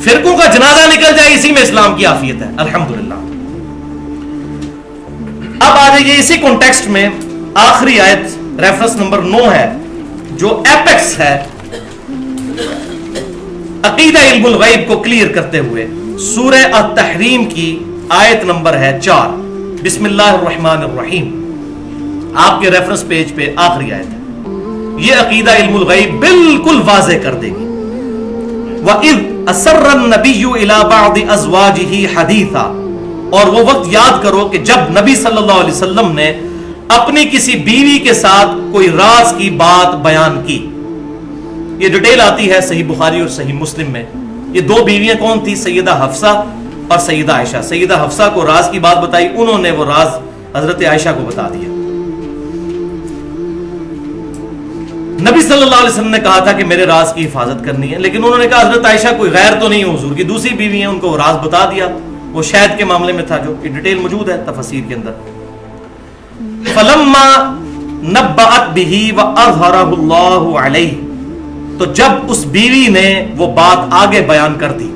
فرقوں کا جنازہ نکل جائے اسی میں اسلام کی عافیت ہے الحمدللہ. اب آ جائیے اسی کانٹیکسٹ میں آخری آیت ریفرنس نمبر 9 ہے جو ایپیکس ہے عقیدہ علم الغیب کو کلیئر کرتے ہوئے. سورہ التحریم کی آیت نمبر ہے 4. بسم اللہ الرحمن الرحیم, آپ کے ریفرنس پیج پہ آخری آیت ہے. یہ عقیدہ علم الغیب بالکل واضح کر دے گی. وَإِذْ أَسَرَّ النَّبِيُّ إِلَى بَعْضِ أَزْوَاجِهِ حَدِيثًا, اور وہ وقت یاد کرو کہ جب نبی صلی اللہ علیہ وسلم نے اپنی کسی بیوی کے ساتھ کوئی راز کی بات بیان کی. یہ ڈیٹیل آتی ہے صحیح بخاری اور صحیح مسلم میں. یہ 2 بیویاں کون تھی؟ سیدہ حفصہ اور سیدہ عائشہ. سیدہ حفصہ کو راز کی بات بتائی, انہوں نے وہ راز حضرت عائشہ کو بتا دیا. نبی صلی اللہ علیہ وسلم نے کہا تھا کہ میرے راز کی حفاظت کرنی ہے, لیکن انہوں نے کہا حضرت عائشہ کوئی غیر تو نہیں, حضور کی دوسری بیوی ہیں, ان کو وہ راز بتا دیا. وہ شہد کے معاملے میں تھا جو کہ ڈیٹیل موجود ہے تفسیر کے اندر. فلما نبأت به واظهره الله علیہ, تو جب اس بیوی نے وہ بات آگے بیان کر دی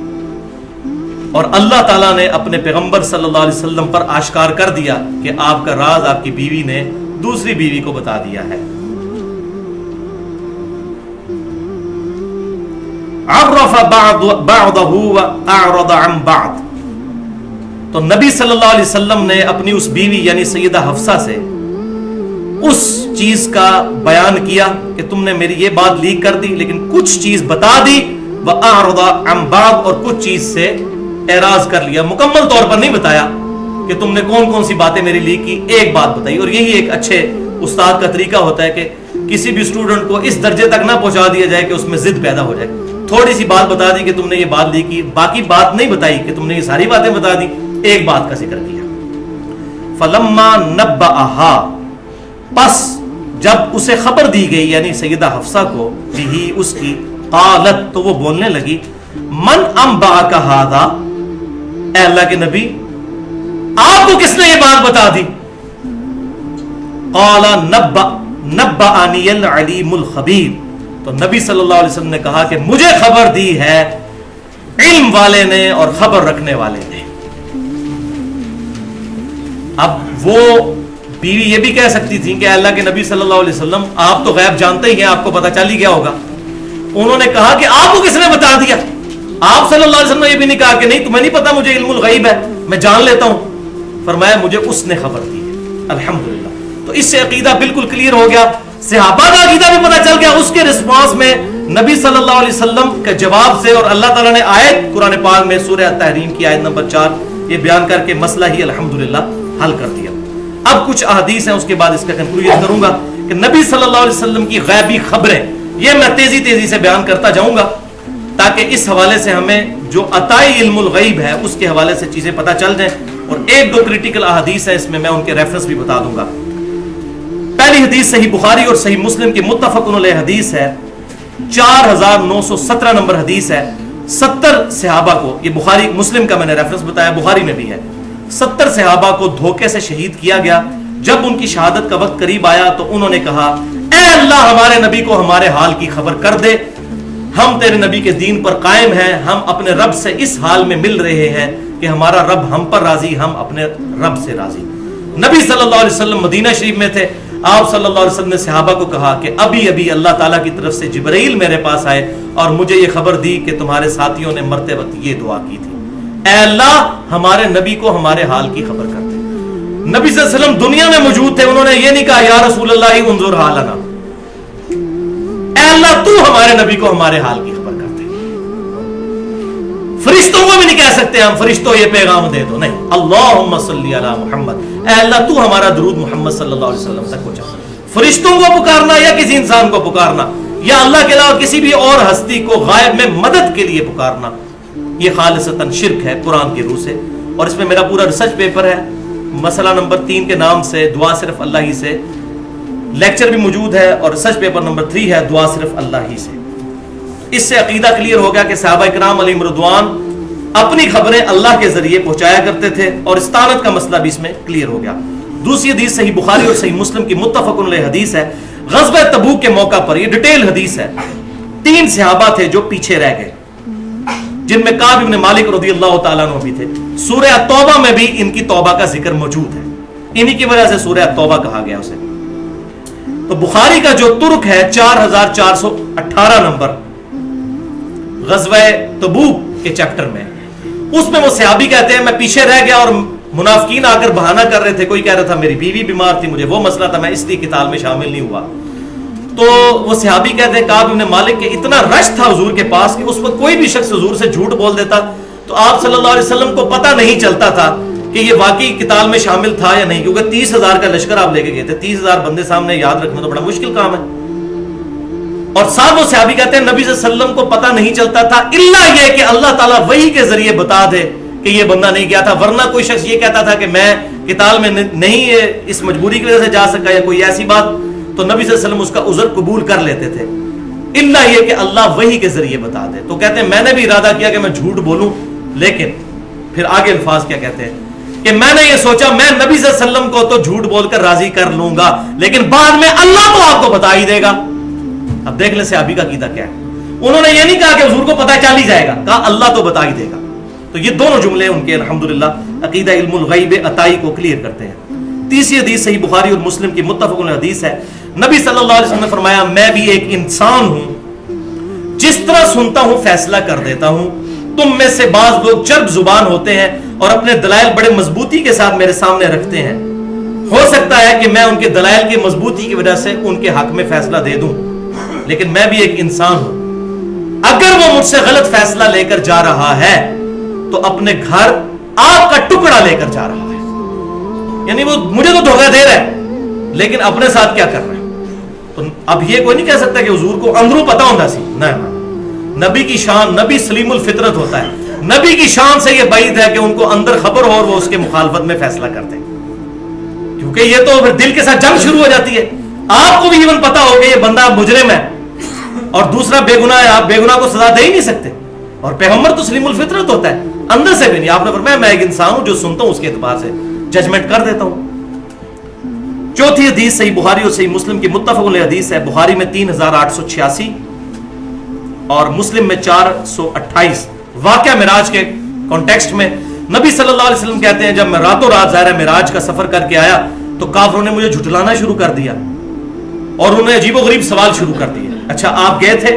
اور اللہ تعالیٰ نے اپنے پیغمبر صلی اللہ علیہ وسلم پر آشکار کر دیا کہ آپ کا راز آپ کی بیوی نے دوسری بیوی کو بتا دیا ہے. عرف بعضه واعرض عن بعض, تو نبی صلی اللہ علیہ وسلم نے اپنی اس بیوی یعنی سیدہ حفصہ سے اس چیز کا بیان کیا کہ تم نے میری یہ بات لیک کر دی, لیکن کچھ چیز بتا دی. واعرض عن بعض, اور کچھ چیز سے اعراض کر لیا, مکمل طور پر نہیں بتایا کہ تم نے کون کون سی باتیں میری لیک کی, ایک بات بتائی. اور یہی ایک اچھے استاد کا طریقہ ہوتا ہے کہ کسی بھی اسٹوڈنٹ کو اس درجے تک نہ پہنچا دیا جائے کہ اس میں ضد پیدا ہو جائے. تھوڑی سی بات بتا دی کہ تم نے یہ بات لی کی, باقی بات نہیں بتائی کہ تم نے یہ ساری باتیں بتا دی, ایک بات کا ذکر کیا. فلما نبأها, پس جب اسے خبر دی گئی یعنی سیدہ حفصہ کو بھی اس کی, قالت, تو وہ بولنے لگی, من انبأک ھذا, اے اللہ کے نبی آپ کو کس نے یہ بات بتا دی؟ قال نبأنی العلیم الخبیر, تو نبی صلی اللہ علیہ وسلم نے کہا کہ مجھے خبر دی ہے علم والے نے اور خبر رکھنے والے نے. اب وہ بیوی یہ بھی کہہ سکتی تھی کہ اللہ کے نبی صلی اللہ علیہ وسلم آپ تو غیب جانتے ہی ہیں, آپ کو پتہ چل ہی گیا ہوگا. انہوں نے کہا کہ آپ کو کس نے بتا دیا؟ آپ صلی اللہ علیہ وسلم نے یہ بھی نہیں کہا کہ نہیں تمہیں نہیں پتا مجھے علم الغیب ہے میں جان لیتا ہوں، فرمایا مجھے اس نے خبر دی ہے الحمدللہ۔ تو اس سے عقیدہ بالکل کلیئر ہو گیا، صحابہ کا عقیدہ بھی پتا چل گیا۔ اس کے رسپانس میں نبی صلی اللہ علیہ وسلم کے جواب سے، اور اللہ تعالیٰ نے آیت قرآن پاک میں سورہ التحریم کی آیت نمبر 4 یہ بیان کر کے مسئلہ ہی الحمدللہ حل کر دیا۔ اب کچھ احادیث ہیں، اس کے بعد اس کا کنکلوژن کروں گا کہ نبی صلی اللہ علیہ وسلم کی غیبی خبریں، یہ میں تیزی سے بیان کرتا جاؤں گا تاکہ اس حوالے سے ہمیں جو عطائی علم الغیب ہے اس کے حوالے سے چیزیں پتہ چل جائیں، اور ایک دو کریٹیکل احادیث ہیں اس میں ان کے ریفرنس بھی بتا دوں گا۔ پہلی حدیث صحیح بخاری اور صحیح مسلم کی متفق علیہ حدیث ہے، 4917 نمبر حدیث ہے۔ 70 صحابہ کو، یہ بخاری مسلم کا میں نے ریفرنس بتایا، بخاری میں بھی ہے، 70 صحابہ کو دھوکے سے شہید کیا گیا۔ جب ان کی شہادت کا وقت قریب آیا تو انہوں نے کہا اے اللہ ہمارے نبی کو ہمارے حال کی خبر کر دے، ہم تیرے نبی کے دین پر قائم ہیں، ہم اپنے رب سے اس حال میں مل رہے ہیں کہ ہمارا رب ہم پر راضی، ہم اپنے رب سے راضی۔ نبی صلی اللہ علیہ وسلم مدینہ شریف میں تھے، آپ صلی اللہ علیہ وسلم نے صحابہ کو کہا کہ ابھی اللہ تعالیٰ کی طرف سے جبرائیل میرے پاس آئے اور مجھے یہ خبر دی کہ تمہارے ساتھیوں نے مرتے وقت یہ دعا کی تھی، اے اللہ ہمارے نبی کو ہمارے حال کی خبر کر دے۔ نبی صلی اللہ علیہ وسلم دنیا میں موجود تھے، انہوں نے یہ نہیں کہا یا رسول اللہ انظر حالنا، اے اللہ تو ہمارے نبی کو ہمارے حال کی خبر کر دے۔ فرشتوں کو بھی نہیں کہہ سکتے ہم فرشتوں یہ پیغام دے دو، نہیں، اللہم صلی علی محمد، اے اللہ تو ہمارا درود محمد صلی اللہ علیہ وسلم تک پہنچا۔ فرشتوں کو پکارنا یا کسی انسان کو پکارنا یا اللہ کے علاوہ کسی بھی اور ہستی کو غائب میں مدد کے لیے پکارنا، یہ خالصتاً شرک ہے قرآن کی روح سے۔ اور اس میں میرا پورا ریسرچ پیپر ہے، مسئلہ نمبر 3 کے نام سے دعا صرف اللہ ہی سے، لیکچر بھی موجود ہے، اور ریسرچ پیپر نمبر 3 ہے دعا صرف اللہ ہی سے۔ اس سے عقیدہ کلیئر ہو گیا کہ صحابہ کرام علیہم رضوان اپنی خبریں اللہ کے ذریعے پہنچایا کرتے تھے، اور استانت کا مسئلہ بھی اس میں کلیئر ہو گیا۔ دوسری حدیث صحیح بخاری اور صحیح مسلم کی متفق علیہ حدیث ہے، غزوہ تبوک کے موقع پر، یہ ڈیٹیل حدیث ہے، 3 صحابہ تھے جو پیچھے رہ گئے، جن میں کعب بن مالک رضی اللہ تعالیٰ عنہ بھی تھے۔ سورہ توبہ میں بھی ان کی توبہ کا ذکر موجود ہے، انہی کی وجہ سے سورہ توبہ کہا گیا اسے۔ تو بخاری کا جو ترک ہے 4418 نمبر غزوہ تبوک کے چیپٹر میں، اس میں وہ صحابی کہتے ہیں میں پیچھے رہ گیا اور منافقین آ کر بہانہ کر رہے تھے، کوئی کہہ رہا تھا میری بیوی بیمار تھی، مجھے وہ مسئلہ تھا، میں اس لیے قتال میں شامل نہیں ہوا۔ تو وہ صحابی کہتے ہیں کعب بن مالک کہ اتنا رش تھا حضور کے پاس کہ اس وقت کوئی بھی شخص حضور سے جھوٹ بول دیتا تو آپ صلی اللہ علیہ وسلم کو پتہ نہیں چلتا تھا کہ یہ واقعی قتال میں شامل تھا یا نہیں، کیونکہ 30,000 کا لشکر آپ لے کے گئے تھے، 30,000 بندے سامنے یاد رکھنا تو بڑا مشکل کام ہے۔ اور ساتھ وہ صحابی کہتے ہیں نبی صلی اللہ علیہ وسلم کو پتہ نہیں چلتا تھا الا یہ کہ اللہ تعالیٰ وحی کے ذریعے بتا دے کہ یہ بندہ نہیں گیا تھا، ورنہ کوئی شخص یہ کہتا تھا کہ میں قتال میں نہیں اس مجبوری کی وجہ سے جا سکا یا کوئی ایسی بات، تو نبی صلی اللہ علیہ وسلم اس کا عذر قبول کر لیتے تھے، الا یہ کہ اللہ وحی کے ذریعے بتا دے۔ تو کہتے ہیں میں نے بھی ارادہ کیا کہ میں جھوٹ بولوں، لیکن پھر آگے الفاظ کیا کہتے ہیں کہ میں نے یہ سوچا میں نبی صلی اللہ علیہ وسلم کو تو جھوٹ بول کر راضی کر لوں گا، لیکن بعد میں اللہ تو آپ کو بتا ہی دے گا۔ اب دیکھ لیں صحابی کا عقیدہ کیا ہے، انہوں نے یہ نہیں کہا کہ حضور کو پتہ چل ہی جائے گا، کہا اللہ تو بتا ہی دے گا۔ تو یہ دونوں جملے ان کے الحمدللہ عقیدہ علم الغیب عطائی کو کلیئر کرتے ہیں۔ تیسری حدیث صحیح بخاری اور مسلم کی متفق علیہ حدیث ہے، نبی صلی اللہ علیہ وسلم نے فرمایا میں بھی ایک انسان ہوں، جس طرح سنتا ہوں فیصلہ کر دیتا ہوں، تم میں سے بعض لوگ چرب زبان ہوتے ہیں اور اپنے دلائل بڑے مضبوطی کے ساتھ میرے سامنے رکھتے ہیں، ہو سکتا ہے کہ میں ان کے دلائل کی مضبوطی کی وجہ سے ان کے حق میں فیصلہ دے دوں، لیکن میں بھی ایک انسان ہوں، اگر وہ مجھ سے غلط فیصلہ لے کر جا رہا ہے تو اپنے گھر آگ کا ٹکڑا لے کر جا رہا ہے، یعنی وہ مجھے تو دھوکہ دے رہا ہے لیکن اپنے ساتھ کیا کر رہا ہے۔ تو اب یہ کوئی نہیں کہہ سکتا کہ حضور کو اندروں پتہ ہوتا سی، نہ نبی کی شان، نبی سلیم الفطرت ہوتا ہے، نبی کی شان سے یہ بعید ہے کہ ان کو اندر خبر ہو اور وہ اس کے مخالفت میں فیصلہ کرتے، کیونکہ یہ تو پھر دل کے ساتھ جنگ شروع ہو جاتی ہے۔ آپ کو بھی ایون پتا ہو کہ یہ بندہ مجرم ہے اور دوسرا بے گناہ ہے، آپ بے گناہ کو سزا دے ہی نہیں سکتے، اور پیغمبر تو سلیم الفطرت ہوتا ہے، اندر سے بھی نہیں۔ آپ نے فرمایا میں ایک انسان ہوں جو سنتا ہوں اس کے اعتبار سے ججمنٹ کر دیتا ہوں۔ چوتھی حدیث صحیح بخاری اور صحیح مسلم کی متفق علیہ حدیث ہے، بخاری میں 3886 اور مسلم میں 428، واقعہ معراج کے کانٹیکسٹ میں نبی صلی اللہ علیہ وسلم کہتے ہیں جب میں راتوں رات ظاہر معراج کا سفر کر کے آیا تو کافروں نے مجھے جھٹلانا شروع کر دیا اور انہوں نے عجیب و غریب سوال شروع کر دیے، اچھا آپ گئے تھے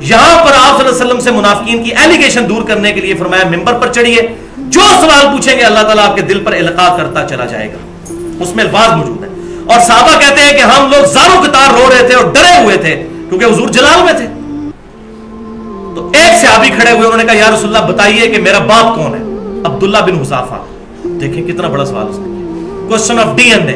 یہاں پر آپ صلی اللہ علیہ وسلم سے منافقین کی ایلیگیشن دور کرنے کے لیے فرمایا ممبر پر چڑھیے, جو سوال پوچھیں گے اللہ تعالیٰ آپ کے دل پر القاء کرتا چلا جائے گا. اس میں الفاظ موجود ہیں. اور صحابہ کہتے ہیں کہ ہم لوگ زاروں قطار رو رہے تھے اور ڈرے ہوئے تھے کیونکہ حضور جلال میں تھے. تو ایک صحابی کھڑے ہوئے, انہوں نے کہا یا رسول اللہ بتائیے کہ میرا باپ کون ہے؟ عبداللہ بن حذافہ. دیکھیں کتنا بڑا سوال اس نے کیا, کوسچن آف ڈی این اے,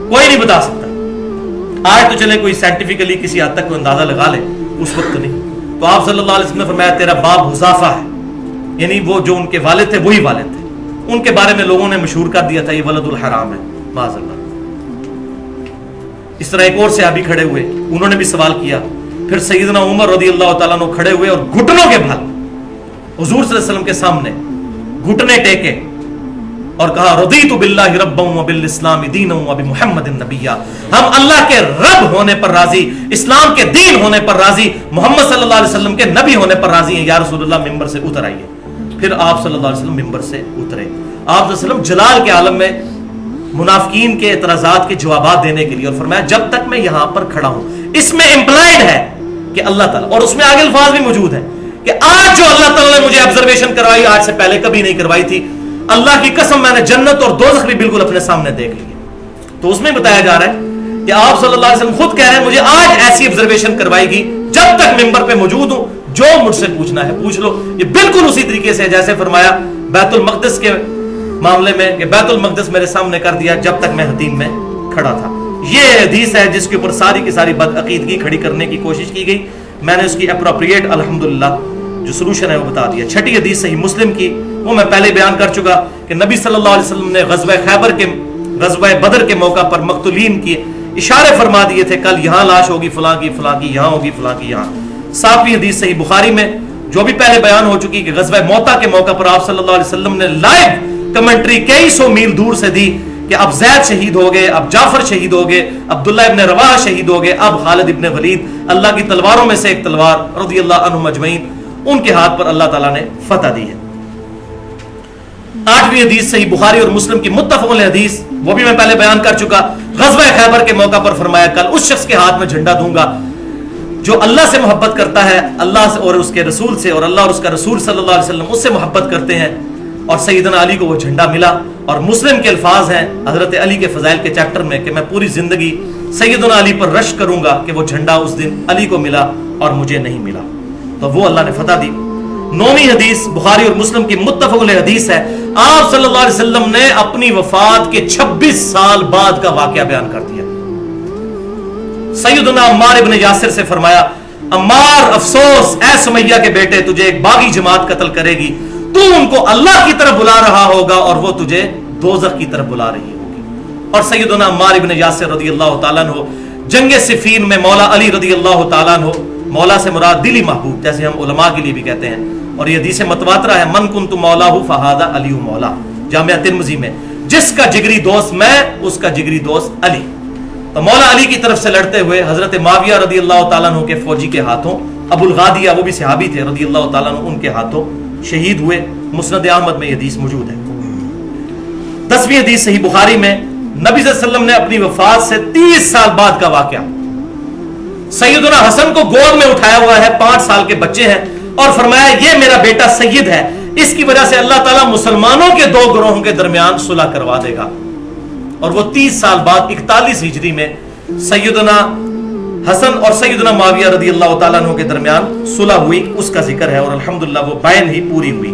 کوئی نہیں بتا سکتا. آج تو چلے کوئی سائنٹیفکلی کسی حد تک کوئی اندازہ لگا لے, اس وقت تو نہیں. تو آپ صلی اللہ علیہ وسلم نے فرمایا تیرا باپ حذافہ ہے, یعنی وہ جو ان کے والد تھے وہی والد تھے. ان کے بارے میں لوگوں نے مشہور کر دیا تھا یہ ولد الحرام ہے, معاذ اللہ. اس طرح ایک اور صحابی کھڑے ہوئے, انہوں نے بھی سوال کیا. پھر سیدنا عمر رضی اللہ تعالیٰ عنہ کھڑے ہوئے اور گھٹنوں کے بھل حضور صلی اللہ علیہ وسلم کے سامنے گھٹنے ٹیکے اور کہا رضیت باللہ ربا وبالاسلام دینا وبمحمد نبیا. ہم اللہ کے رب ہونے پر راضی, اسلام کے دین ہونے پر راضی, محمد صلی اللہ علیہ وسلم کے نبی ہونے پر راضی ہیں. یا رسول اللہ ممبر سے اتر آئیے. پھر آپ صلی اللہ علیہ وسلم ممبر سے اترے. آپ صلی اللہ علیہ وسلم جلال کے عالم میں منافقین کے اعتراضات کے جوابات دینے کے لیے, اور فرمایا جب تک میں یہاں پر کھڑا ہوں. اس میں امپلائڈ ہے کہ اللہ تعالیٰ, اور اس میں آگے الفاظ بھی موجود ہیں کہ آج جو اللہ تعالیٰ نے مجھے آبزرویشن کروائی آج سے پہلے کبھی نہیں کروائی تھی. اللہ کی قسم میں نے جنت اور دوزخ بھی بالکل اپنے سامنے دیکھ لی. تو اس میں بتایا جا رہا ہے کہ آپ صلی اللہ علیہ وسلم خود کہہ رہے ہیں مجھے آج ایسی آبزرویشن کروائے گی جب تک ممبر پہ موجود ہوں, جو مجھ سے پوچھنا ہے پوچھ لو. یہ بالکل اسی طریقے سے جیسے فرمایا بیت المقدس کے معاملے میں کہ بیت المقدس میرے سامنے کر دیا جب تک میں حتیم میں کھڑا تھا. یہ حدیث ہے جس کے اوپر ساری کی ساری بدعقیدگی کھڑی کرنے کی کوشش کی گئی. میں نے اس کی اپروپریٹ الحمدللہ جو سلوشن ہے وہ بتا دیا. چھٹی حدیث صحیح مسلم کی, وہ میں پہلے بیان کر چکا کہ نبی صلی اللہ علیہ وسلم نے غزوہ بدر کے موقع پر مقتولین کی اشارے فرما دیے تھے, کل یہاں لاش ہوگی فلاں کی, فلاں کی یہاں ہوگی, فلاں کی یہاں. 7ویں حدیث صحیح بخاری میں جو بھی پہلے بیان ہو چکی کہ غزوہ موتا کے موقع پر آپ صلی اللہ علیہ وسلم نے لائیو کمنٹری کئی سو میل دور سے دی کہ اب زید شہید ہو گئے, اب جعفر شہید ہو گئے, عبداللہ ابن رواحہ شہید ہو گئے, اب خالد ابن ولید, اللہ کی تلواروں میں سے ایک تلوار رضی اللہ عنہم اجمعین, ان کے ہاتھ پر اللہ تعالیٰ نے فتح دی ہے. 8ویں حدیث صحیح بخاری اور مسلم کی متفق علیہ حدیث, وہ بھی میں پہلے بیان کر چکا. غزوہ خیبر کے موقع پر فرمایا کل اس شخص کے ہاتھ میں جھنڈا دوں گا جو اللہ سے محبت کرتا ہے, اللہ سے اور اس کے رسول سے, اور اللہ اور اس کا رسول صلی اللہ علیہ وسلم اس سے محبت کرتے ہیں. اور سیدنا علی کو وہ جھنڈا ملا. اور مسلم کے الفاظ ہیں حضرت علی کے فضائل کے چیپٹر میں کہ میں پوری زندگی سیدنا علی پر رشک کروں گا کہ وہ جھنڈا اس دن علی کو ملا اور مجھے نہیں ملا. تو وہ اللہ نے فتح دی. 9ویں حدیث بخاری اور مسلم کی متفق علیہ حدیث ہے, آپ صلی اللہ علیہ وسلم نے اپنی وفات کے 26 سال بعد کا واقعہ بیان کر دیا. سیدنا عمار ابن یاسر سے فرمایا عمار افسوس اے سمیہ کے بیٹے, تجھے ایک باغی جماعت قتل کرے گی, تو ان کو اللہ کی طرف بلا رہا ہوگا اور وہ تجھے دوزخ کی طرف بلا رہی ہوگی. اور سیدنا عمار ابن یاسر رضی اللہ تعالیٰ عنہ جنگ صفین میں مولا علی رضی اللہ تعالیٰ عنہ, مولا سے مراد دلی محبوب جیسے ہم علماء کے لیے بھی کہتے ہیں, اور یہ حدیث متواترہ ہے من کنت مولاہ فہذا علی مولا, جامعہ ترمذی میں, جس کا جگری دوست میں اس کا جگری دوست علی. تو مولا علی کی طرف سے لڑتے ہوئے حضرت معاویہ رضی اللہ تعالیٰ عنہ کے فوجی کے ہاتھوں, ابو الغادیہ وہ بھی صحابی تھے رضی اللہ تعالیٰ عنہ, ان کے ہاتھوں شہید ہوئے. مسند احمد میں یہ حدیث موجود ہے. 10ویں حدیث صحیح بخاری میں نبی صلی اللہ علیہ وسلم نے اپنی وفات سے 30 سال بعد کا واقعہ, سیدنا حسن کو گود میں اٹھایا ہوا ہے, 5 سال کے بچے ہیں, اور فرمایا یہ میرا بیٹا سید ہے, اس کی وجہ سے اللہ تعالیٰ مسلمانوں کے 2 گروہوں کے درمیان صلح کروا دے گا. اور وہ 30 سال بعد 41 ہجری میں سیدنا حسن اور سیدنا معاویہ رضی اللہ تعالیٰ عنہ کے درمیان صلح ہوئی, اس کا ذکر ہے, اور الحمدللہ وہ بین ہی پوری ہوئی.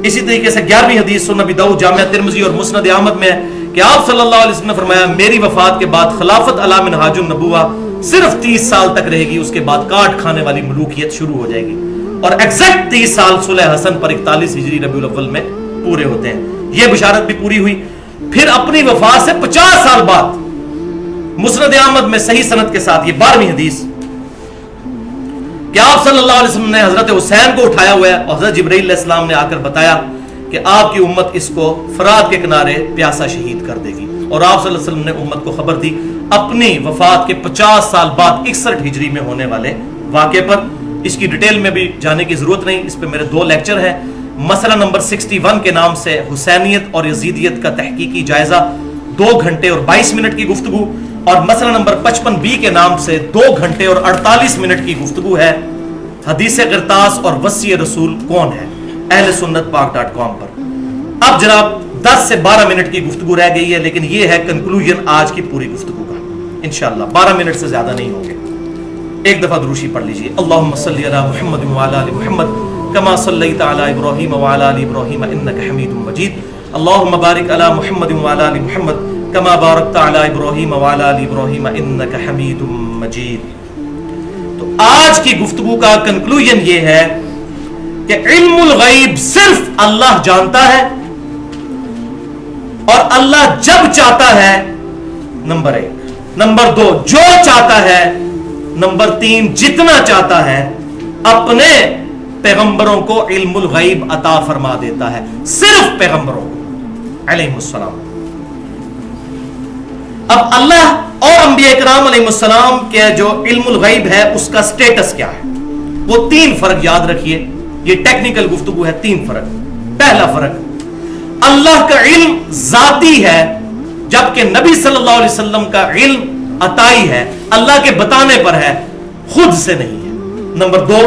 اسی طریقے سے 11ویں حدیث سنن ابی داؤد جامعہ ترمذی اور مسند احمد میں ہے کہ آپ صلی اللہ علیہ وسلم نے فرمایا میری وفات کے بعد خلافت علی منہاج النبوہ صرف 30 سال تک رہے گی, اس کے بعد کاٹ کھانے والی ملوکیت شروع ہو جائے گی. اور ایگزیکٹ 30 سال صلح حسن پر 41 ہجری ربیع الاول میں پورے ہوتے ہیں. یہ بشارت بھی پوری ہوئی. پھر اپنی وفات سے 50 سال بعد مسند احمد میں صحیح سند کے ساتھ یہ 12ویں حدیث کہ آپ صلی اللہ علیہ وسلم نے حضرت حسین کو اٹھایا ہوا ہے, اور حضرت جبرائیل علیہ السلام نے آ کر بتایا کہ آپ کی امت اس کو فرات کے کنارے پیاسا شہید کر دے گی. اور آپ صلی اللہ علیہ وسلم نے امت کو خبر دی اپنی وفات کے 50 سال بعد 61 ہجری میں ہونے والے واقعے پر. اس کی ڈیٹیل میں بھی جانے کی ضرورت نہیں, اس پہ میرے 2 لیکچر ہیں. مسئلہ نمبر 61 کے نام سے حسینیت اور یزیدیت کا تحقیقی جائزہ 2 گھنٹے اور 22 منٹ کی گفتگو, اور مسئلہ نمبر 55B کے نام سے 2 گھنٹے اور 48 منٹ کی گفتگو ہے. حدیث قرطاس اور وصی رسول کون ہے اہل سنت پاک.com پر۔ اب جناب 10 سے 12 منٹ کی گفتگو رہ گئی ہے، لیکن یہ ہے کنکلوژن آج کی پوری گفتگو کا انشاءاللہ، 12 منٹ سے زیادہ نہیں ہوں گے۔ ایک دفعہ دروشی پڑھ لیجئے، اللہم صلی علی محمد وعلی آل محمد کما صلیت علی ابراہیم وعلی آل ابراہیم انک حمید مجید، اللہم بارک علی محمد وعلی آل محمد کما بارکت علی ابراہیم وعلی آل ابراہیم انک حمید مجید۔ تو آج کی گفتگو کا کنکلوژن یہ ہے کہ علم الغیب صرف اللہ جانتا ہے، اور اللہ جب چاہتا ہے نمبر 1، نمبر 2 جو چاہتا ہے، نمبر 3 جتنا چاہتا ہے، اپنے پیغمبروں کو علم الغیب عطا فرما دیتا ہے، صرف پیغمبروں کو علیہ السلام۔ اب اللہ اور انبیاء کرام علیہ السلام کے جو علم الغیب ہے اس کا سٹیٹس کیا ہے، وہ 3 فرق یاد رکھیے، یہ ٹیکنیکل گفتگو ہے۔ 3 فرق۔ پہلا فرق، اللہ کا علم ذاتی ہے، جبکہ نبی صلی اللہ علیہ وسلم کا علم عطائی ہے، اللہ کے بتانے پر ہے، خود سے نہیں ہے۔ نمبر 2،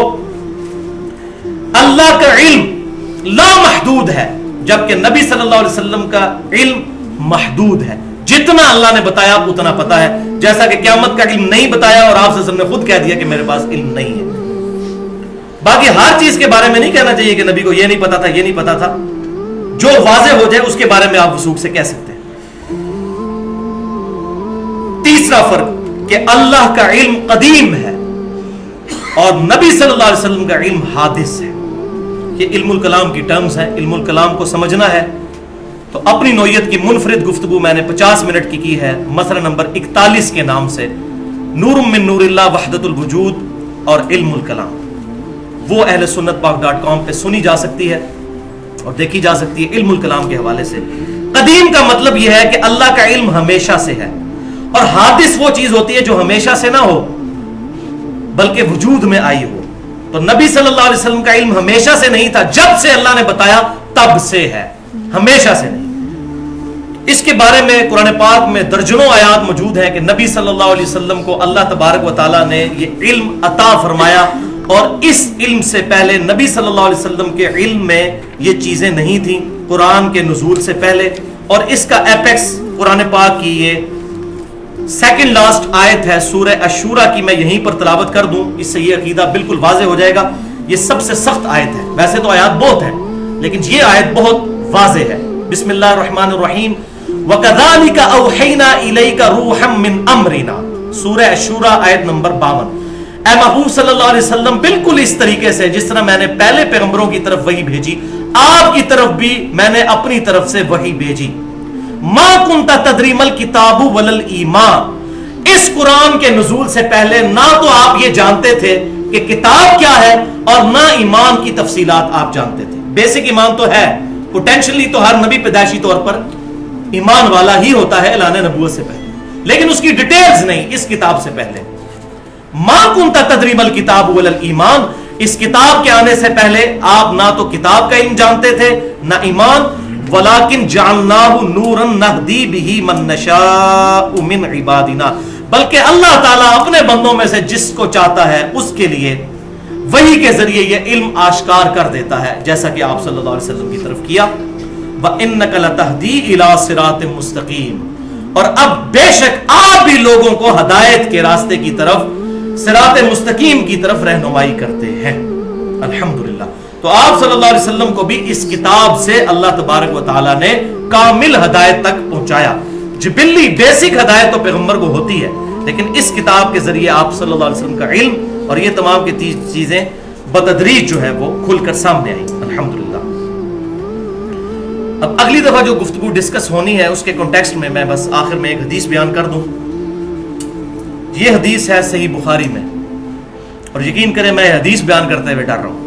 اللہ کا علم لامحدود ہے، جبکہ نبی صلی اللہ علیہ وسلم کا علم محدود ہے، جتنا اللہ نے بتایا اتنا پتا ہے، جیسا کہ قیامت کا علم نہیں بتایا اور آپ نے خود کہہ دیا کہ میرے پاس علم نہیں ہے۔ باقی ہر چیز کے بارے میں نہیں کہنا چاہیے کہ نبی کو یہ نہیں پتا تھا، یہ نہیں پتا تھا، جو واضح ہو جائے اس کے بارے میں آپ وثوق سے کہہ سکتے ہیں۔ تیسرا فرق کہ اللہ کا علم قدیم ہے اور نبی صلی اللہ علیہ وسلم کا علم حادث ہے۔ یہ علم الکلام کی ٹرمز ہیں، علم الکلام کو سمجھنا ہے تو اپنی نوعیت کی منفرد گفتگو میں نے 50 منٹ کی ہے، مسئلہ نمبر 41 کے نام سے، نور من نور اللہ وحدت الوجود اور علم الکلام، وہ اہل سنت پاک.com پہ سنی جا سکتی ہے اور دیکھی جا سکتی ہے علم الکلام کے حوالے سے۔ قدیم کا مطلب یہ ہے کہ اللہ کا علم ہمیشہ سے ہے، اور حادث وہ چیز ہوتی ہے جو ہمیشہ سے نہ ہو بلکہ وجود میں آئی ہو۔ تو نبی صلی اللہ علیہ وسلم کا علم ہمیشہ سے نہیں تھا، جب سے اللہ نے بتایا تب سے ہے، ہمیشہ سے نہیں۔ اس کے بارے میں قرآن پاک میں درجنوں آیات موجود ہیں کہ نبی صلی اللہ علیہ وسلم کو اللہ تبارک و تعالیٰ نے یہ علم عطا فرمایا، اور اس علم سے پہلے نبی صلی اللہ علیہ وسلم کے علم میں یہ چیزیں نہیں تھیں قرآن کے نزول سے پہلے۔ اور اس کا ایپیکس قرآن پاک کی یہ سیکنڈ لاسٹ آیت ہے سورہ الشورى کی، میں یہیں پر تلاوت کر دوں، اس سے یہ عقیدہ بالکل واضح ہو جائے گا۔ یہ سب سے سخت آیت ہے، ویسے تو آیات بہت ہیں لیکن یہ آیت بہت واضح ہے۔ بسم اللہ الرحمن الرحیم، وَكَذَلِكَ أَوْحَيْنَا إِلَيْكَ رُوحًا مِّنْ أَمْرِنَا، سورہ الشورى آیت نمبر 52۔ اے محبوب صلی اللہ علیہ وسلم، بالکل اس طریقے سے جس طرح میں نے پہلے پیغمبروں کی طرف وحی بھیجی، آپ کی طرف بھی میں نے اپنی طرف سے وحی بھیجی۔ ما كنت تدری ما الکتاب ولا الایمان، اس قرآن کے نزول سے پہلے نہ تو آپ یہ جانتے تھے کہ کتاب کیا ہے اور نہ ایمان کی تفصیلات آپ جانتے تھے۔ بیسک ایمان تو ہے، پوٹینشلی تو ہر نبی پیدائشی طور پر ایمان والا ہی ہوتا ہے اعلان نبوت سے پہلے، لیکن اس کی ڈیٹیلز نہیں اس کتاب سے پہلے۔ ما كنت تدری ما الکتاب ولا الایمان، اس کتاب کے آنے سے پہلے آپ نہ تو کتاب کا علم جانتے تھے نہ ایمان۔ وَلَكِنْ جَعَلْنَاهُ نُورًا نَهْدِي بِهِ مَن نَّشَاءُ مِنْ عِبَادِنَا، بلکہ اللہ تعالیٰ اپنے بندوں میں سے جس کو چاہتا ہے اس کے لیے وحی کے ذریعے یہ علم آشکار کر دیتا ہے، جیسا کہ آپ صلی اللہ علیہ وسلم کی طرف کیا۔ وَإِنَّكَ لَتَهْدِي إِلَىٰ صِرَاطٍ مُسْتَقِيمٍ، اور اب بے شک آپ بھی لوگوں کو ہدایت کے راستے کی طرف، صراط مستقیم کی طرف رہنمائی کرتے ہیں۔ الحمدللہ، تو آپ صلی اللہ علیہ وسلم کو بھی اس کتاب سے اللہ تبارک و تعالیٰ نے کامل ہدایت تک پہنچایا۔ جبلی بیسک ہدایت تو پیغمبر کو ہوتی ہے، لیکن اس کتاب کے ذریعے آپ صلی اللہ علیہ وسلم کا علم اور یہ تمام کی چیزیں بتدریج جو ہے وہ کھل کر سامنے آئیں۔ الحمدللہ۔ اب اگلی دفعہ جو گفتگو ڈسکس ہونی ہے اس کے کانٹیکسٹ میں میں بس آخر میں ایک حدیث بیان کر دوں۔ یہ حدیث ہے صحیح بخاری میں، اور یقین کریں میں حدیث بیان کرتے ہوئے ڈر رہا ہوں،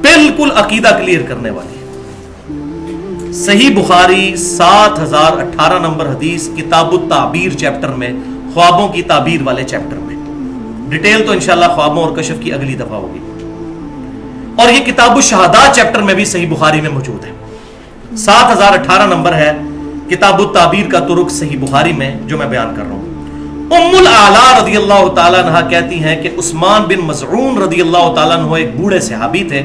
بالکل عقیدہ کلیئر کرنے والی ہے۔ صحیح بخاری 7018 نمبر حدیث، کتاب التعبیر چیپٹر میں، خوابوں کی تعبیر والے چیپٹر میں۔ ڈیٹیل تو انشاءاللہ خوابوں اور کشف کی اگلی دفعہ ہوگی، اور یہ کتاب الشہادات چیپٹر میں بھی صحیح بخاری میں موجود ہے۔ 7018 نمبر ہے کتاب التعبیر کا طرق صحیح بخاری میں جو میں بیان کر رہا ہوں۔ ام الاعلی رضی اللہ تعالیٰ عنہ کہتی ہیں کہ عثمان بن مظعون رضی اللہ تعالیٰ عنہ ایک بوڑھے صحابی تھے،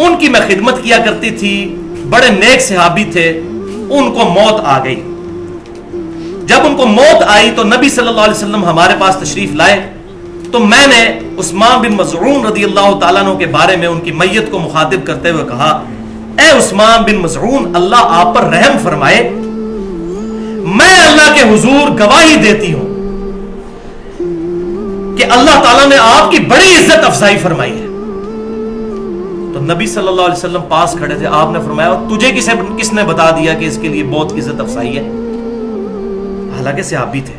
ان کی میں خدمت کیا کرتی تھی، بڑے نیک صحابی تھے، ان کو موت آ گئی۔ جب ان کو موت آئی تو نبی صلی اللہ علیہ وسلم ہمارے پاس تشریف لائے، تو میں نے عثمان بن مظعون رضی اللہ تعالیٰ عنہ کے بارے میں ان کی میت کو مخاطب کرتے ہوئے کہا، اے عثمان بن مظعون، اللہ آپ پر رحم فرمائے، میں اللہ کے حضور گواہی دیتی ہوں کہ اللہ تعالیٰ نے آپ کی بڑی عزت افزائی فرمائی ہے۔ تو نبی صلی اللہ علیہ وسلم پاس کھڑے تھے، آپ نے فرمایا تجھے کس نے بتا دیا کہ اس کے لیے بہت عزت افزائی ہے؟ حالانکہ صحابی تھے،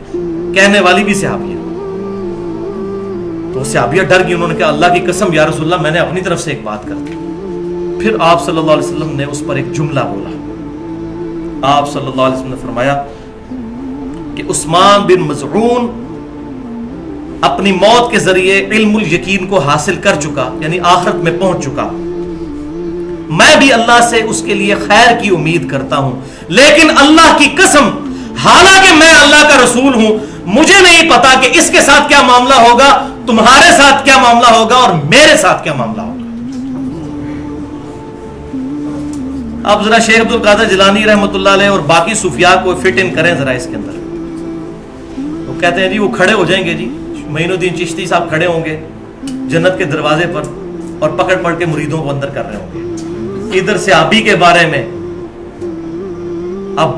کہنے والی بھی صحابی ہے۔ تو صحابیہ ڈر گئی، انہوں نے کہا اللہ کی قسم یا رسول اللہ میں نے اپنی طرف سے ایک بات کر دی۔ پھر آپ صلی اللہ علیہ وسلم نے اس پر ایک جملہ بولا، آپ صلی اللہ علیہ وسلم نے فرمایا کہ عثمان بن مظعون اپنی موت کے ذریعے علم الیقین کو حاصل کر چکا، یعنی آخرت میں پہنچ چکا، میں بھی اللہ سے اس کے لیے خیر کی امید کرتا ہوں، لیکن اللہ کی قسم حالانکہ میں اللہ کا رسول ہوں، مجھے نہیں پتا کہ اس کے ساتھ کیا معاملہ ہوگا، تمہارے ساتھ کیا معاملہ ہوگا اور میرے ساتھ کیا معاملہ ہوگا۔ اب ذرا شیخ عبد القادر جیلانی رحمۃ اللہ علیہ اور باقی صوفیاء کو فٹ ان کریں ذرا اس کے اندر۔ وہ کہتے ہیں جی وہ کھڑے ہو جائیں گے، جی معین الدین چشتی صاحب کھڑے ہوں گے جنت کے دروازے پر اور پکڑ پڑ کے مریدوں کو اندر کر رہے ہوں گے۔ ادھر صحابی کے بارے میں، اب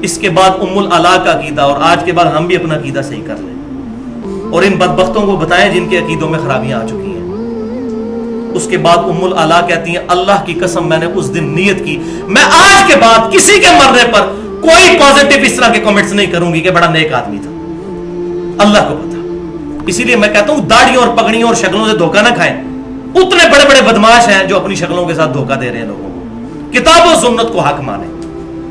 اس کے بعد ام الاعلی کا عقیدہ، اور آج کے بعد ہم بھی اپنا عقیدہ صحیح کر لیں اور ان بدبختوں کو بتائیں جن کے عقیدوں میں خرابیاں آ چکی ہیں۔ اس کے بعد ام الاعلی کہتی ہیں اللہ کی قسم میں نے اس دن نیت کی، میں آج کے بعد کسی کے مرنے پر کوئی پازیٹیو اس طرح کے کمنٹس نہیں کروں گی کہ بڑا نیک آدمی تھا، اللہ کو پتا۔ اسی لیے میں کہتا ہوں داڑھیوں اور پگڑیوں اور شکلوں سے دھوکہ نہ کھائیں، اتنے بڑے بڑے بدماش ہیں جو اپنی شکلوں کے ساتھ دھوکہ دے رہے ہیں لوگوں کو۔ کتاب و سنت کو حق مانیں،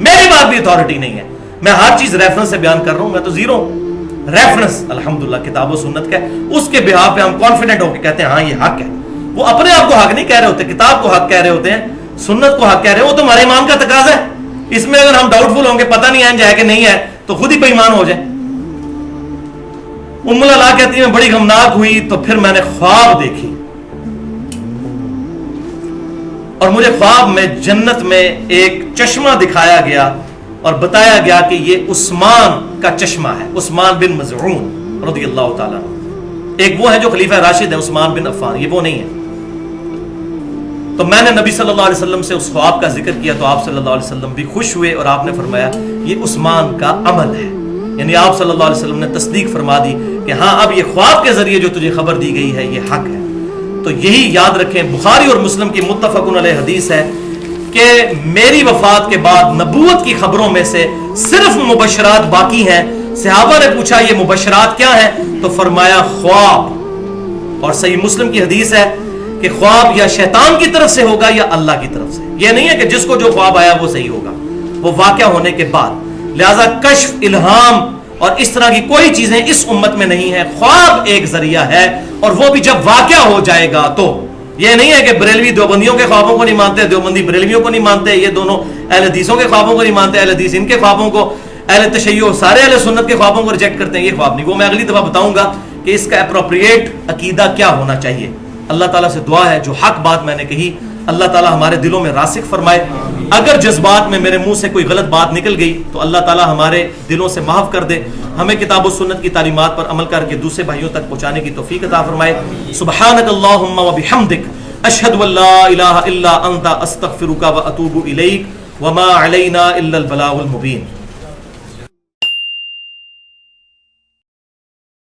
میری بات بھی اتھارٹی نہیں ہے، میں ہر چیز ریفرنس سے بیان کر رہا ہوں، میں تو زیرو ریفرنس الحمدللہ کتاب و سنت کا اس کے بہاف پہ ہم کانفیڈنٹ ہو کے کہتے ہیں ہاں یہ حق ہے۔ وہ اپنے آپ کو حق نہیں کہہ رہے ہوتے، کتاب کو حق کہہ رہے ہوتے ہیں، سنت کو حق کہہ رہے ہیں، وہ تو ہمارے ایمان کا تقاضا ہے۔ اس میں اگر ہم ڈاؤٹ فل ہوں گے پتہ نہیں ہے کہ نہیں ہے تو خود ہی بے ایمان ہو جائے۔ ام الاعلی کہتی ہے میں بڑی غمناک ہوئی تو پھر میں نے خواب دیکھی اور مجھے خواب میں جنت میں ایک چشمہ دکھایا گیا اور بتایا گیا کہ یہ عثمان کا چشمہ ہے، عثمان بن مظعون رضی اللہ تعالیٰ عنہ۔ ایک وہ ہے جو خلیفہ راشد ہے عثمان بن عفان، یہ وہ نہیں ہے۔ تو میں نے نبی صلی اللہ علیہ وسلم سے اس خواب کا ذکر کیا تو آپ صلی اللہ علیہ وسلم بھی خوش ہوئے اور آپ نے فرمایا یہ عثمان کا عمل ہے، یعنی آپ صلی اللہ علیہ وسلم نے تصدیق فرما دی کہ ہاں اب یہ خواب کے ذریعے جو تجھے خبر دی گئی ہے یہ حق ہے۔ تو یہی یاد رکھیں، بخاری اور مسلم کی متفق علیہ حدیث ہے کہ میری وفات کے بعد نبوت کی خبروں میں سے صرف مبشرات باقی ہیں۔ صحابہ نے پوچھا یہ مبشرات کیا ہیں؟ تو فرمایا خواب، اور صحیح مسلم کی حدیث ہے کہ خواب یا شیطان کی طرف سے ہوگا یا اللہ کی طرف سے، یہ نہیں ہے کہ جس کو جو خواب آیا وہ صحیح ہوگا، وہ واقعہ ہونے کے بعد۔ لہذا کشف، الہام اور اس طرح کی کوئی چیزیں اس امت میں نہیں ہے، خواب ایک ذریعہ ہے اور وہ بھی جب واقعہ ہو جائے گا۔ تو یہ نہیں ہے کہ بریلوی دیوبندیوں کے خوابوں کو نہیں مانتے، دیوبندی بریلویوں کو نہیں مانتے، یہ دونوں اہل حدیثوں کے خوابوں کو نہیں مانتے، اہل حدیث ان کے خوابوں کو، اہل تشیع سارے اہل سنت کے خوابوں کو ریجیکٹ کرتے ہیں، یہ خواب نہیں۔ وہ میں اگلی دفعہ بتاؤں گا کہ اس کا اپروپریٹ عقیدہ کیا ہونا چاہیے۔ اللہ تعالیٰ سے دعا ہے جو حق بات میں نے کہی اللہ تعالیٰ ہمارے دلوں میں راسخ فرمائے، اگر جذبات میں میرے منہ سے کوئی غلط بات نکل گئی تو اللہ تعالیٰ ہمارے دلوں سے معاف کر دے، ہمیں کتاب و سنت کی تعلیمات پر عمل کر کے دوسرے بھائیوں تک پہنچانے کی توفیق عطا فرمائے۔ سبحانک اللہم و بحمدک، اشہد ان لا الہ الا انت، استغفرک و اتوب الیک، وما علینا الا البلاغ المبین۔